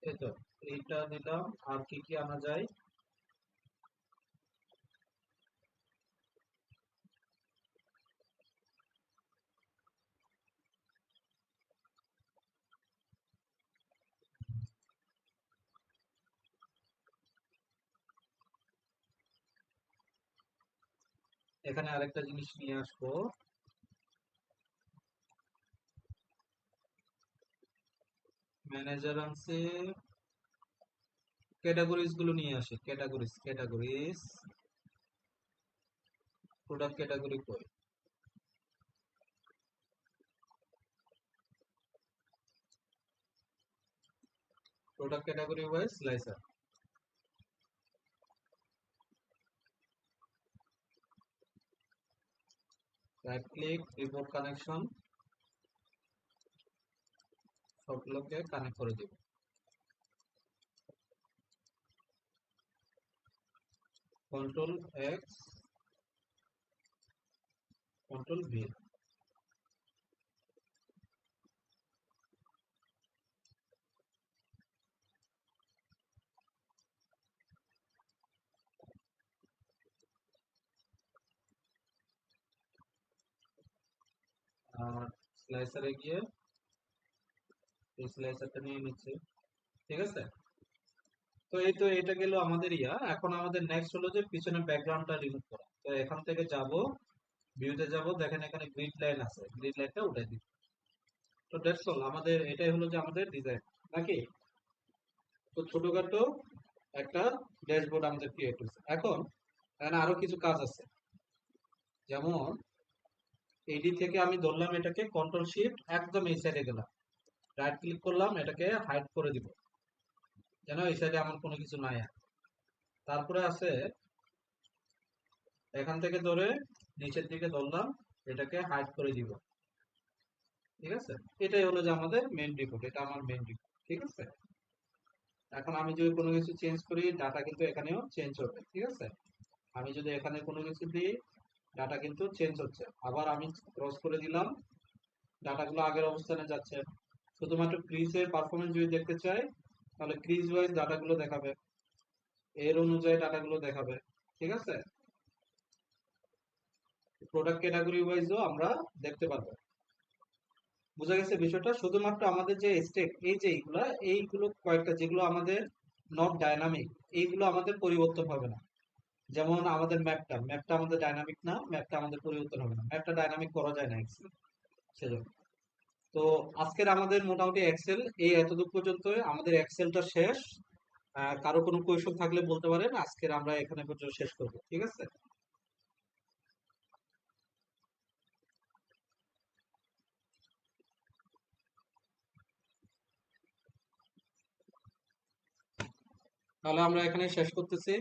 এই তো, এইটা দিলাম। আর কি কি আনা যায়, এখানে আরেকটা জিনিস নিয়ে আসবো, ম্যানেজার আনছে, ক্যাটাগরিজ গুলো নিয়ে আসে, ক্যাটাগরিজ, ক্যাটাগরিজ, প্রোডাক্ট ক্যাটাগরি কই, product category wise slicer, right click, report connection, সবগুলোকে কানেক্ট করে দিব, কন্ট্রোল এক্স, কন্ট্রোল ভি। আর স্লাইসারে গিয়ে এই স্লাইসারটা নিয়ে নিচ্ছে, ঠিক আছে। তো এই তো, এটা গেল আমাদের ইয়া। এখন আমাদের নেক্সট হলো যে পিছনে ব্যাকগ্রাউন্ডটা রিমুভ করা, তো এখান থেকে যাব, ভিউতে যাব, দেখেন এখানে গ্রিড লাইন আছে, গ্রিড লাইনটা উঠাই দিই। তো দ্যাটস অল, আমাদের এটাই হলো যে আমাদের ডিজাইন, নাকি? তো ছোটখাটো একটা ড্যাশবোর্ড আমাদের ক্রিয়েট হয়েছে। এখন এখানে আরো কিছু কাজ আছে, যেমন এডি থেকে আমি ধরলাম এটাকে কন্ট্রোল শিফট একদম এই সাইডে গেলাম, রাইট ক্লিক করলাম, এটাকে হাইড করে দিব যেন এই সাইডে আমার কোনো কিছু নাই আর। তারপরে আছে এখান থেকে ধরে নিচের দিকে ধরলাম, এটাকে হাইড করে দিব। ঠিক আছে, এটাই হলো যে আমাদের মেন রিপোর্ট, এটা আমার মেন রিপোর্ট। ঠিক আছে, এখন আমি যদি কোনো কিছু চেঞ্জ করি ডাটা কিন্তু এখানেও চেঞ্জ হবে। ঠিক আছে, আমি যদি এখানে কোনো কিছু দিই ডাটা কিন্তু চেঞ্জ হচ্ছে, আবার আমি ক্রস করে দিলাম ডাটাগুলো আগের অবস্থানে যাচ্ছে। শুধুমাত্র ক্রিজের পারফরমেন্স যদি দেখতে চাই তাহলে ক্রিজ ওয়াইজ ডাটাগুলো দেখাবে, এর অনুযায়ী ডাটাগুলো দেখাবে। ঠিক আছে, প্রোডাক্ট ক্যাটাগরি ওয়াইজও আমরা দেখতে পারবো। বোঝা গেছে বিষয়টা? শুধুমাত্র আমাদের যে স্টেট এই যে এইগুলো কয়েকটা যেগুলো আমাদের নট ডাইনামিক, এইগুলো আমাদের পরিবর্তন হবে না। যেমন আমাদের ম্যাপটা আমাদের ডাইনামিক না, ম্যাপটা আমাদের পরিবর্তন হবে না, ম্যাপটা ডাইনামিক করা যায় না এক্সেল, সেজন্য। তো আজকের আমাদের মোটামুটি এক্সেল এই এতদূর পর্যন্ত, আমাদের এক্সেলটা শেষ। কারো কোনো কোয়েশ্চন থাকলে বলতে পারেন, আজকের আমরা এখানে পর্যন্ত শেষ করবো। ঠিক আছে, তাহলে আমরা এখানে শেষ করতেছি।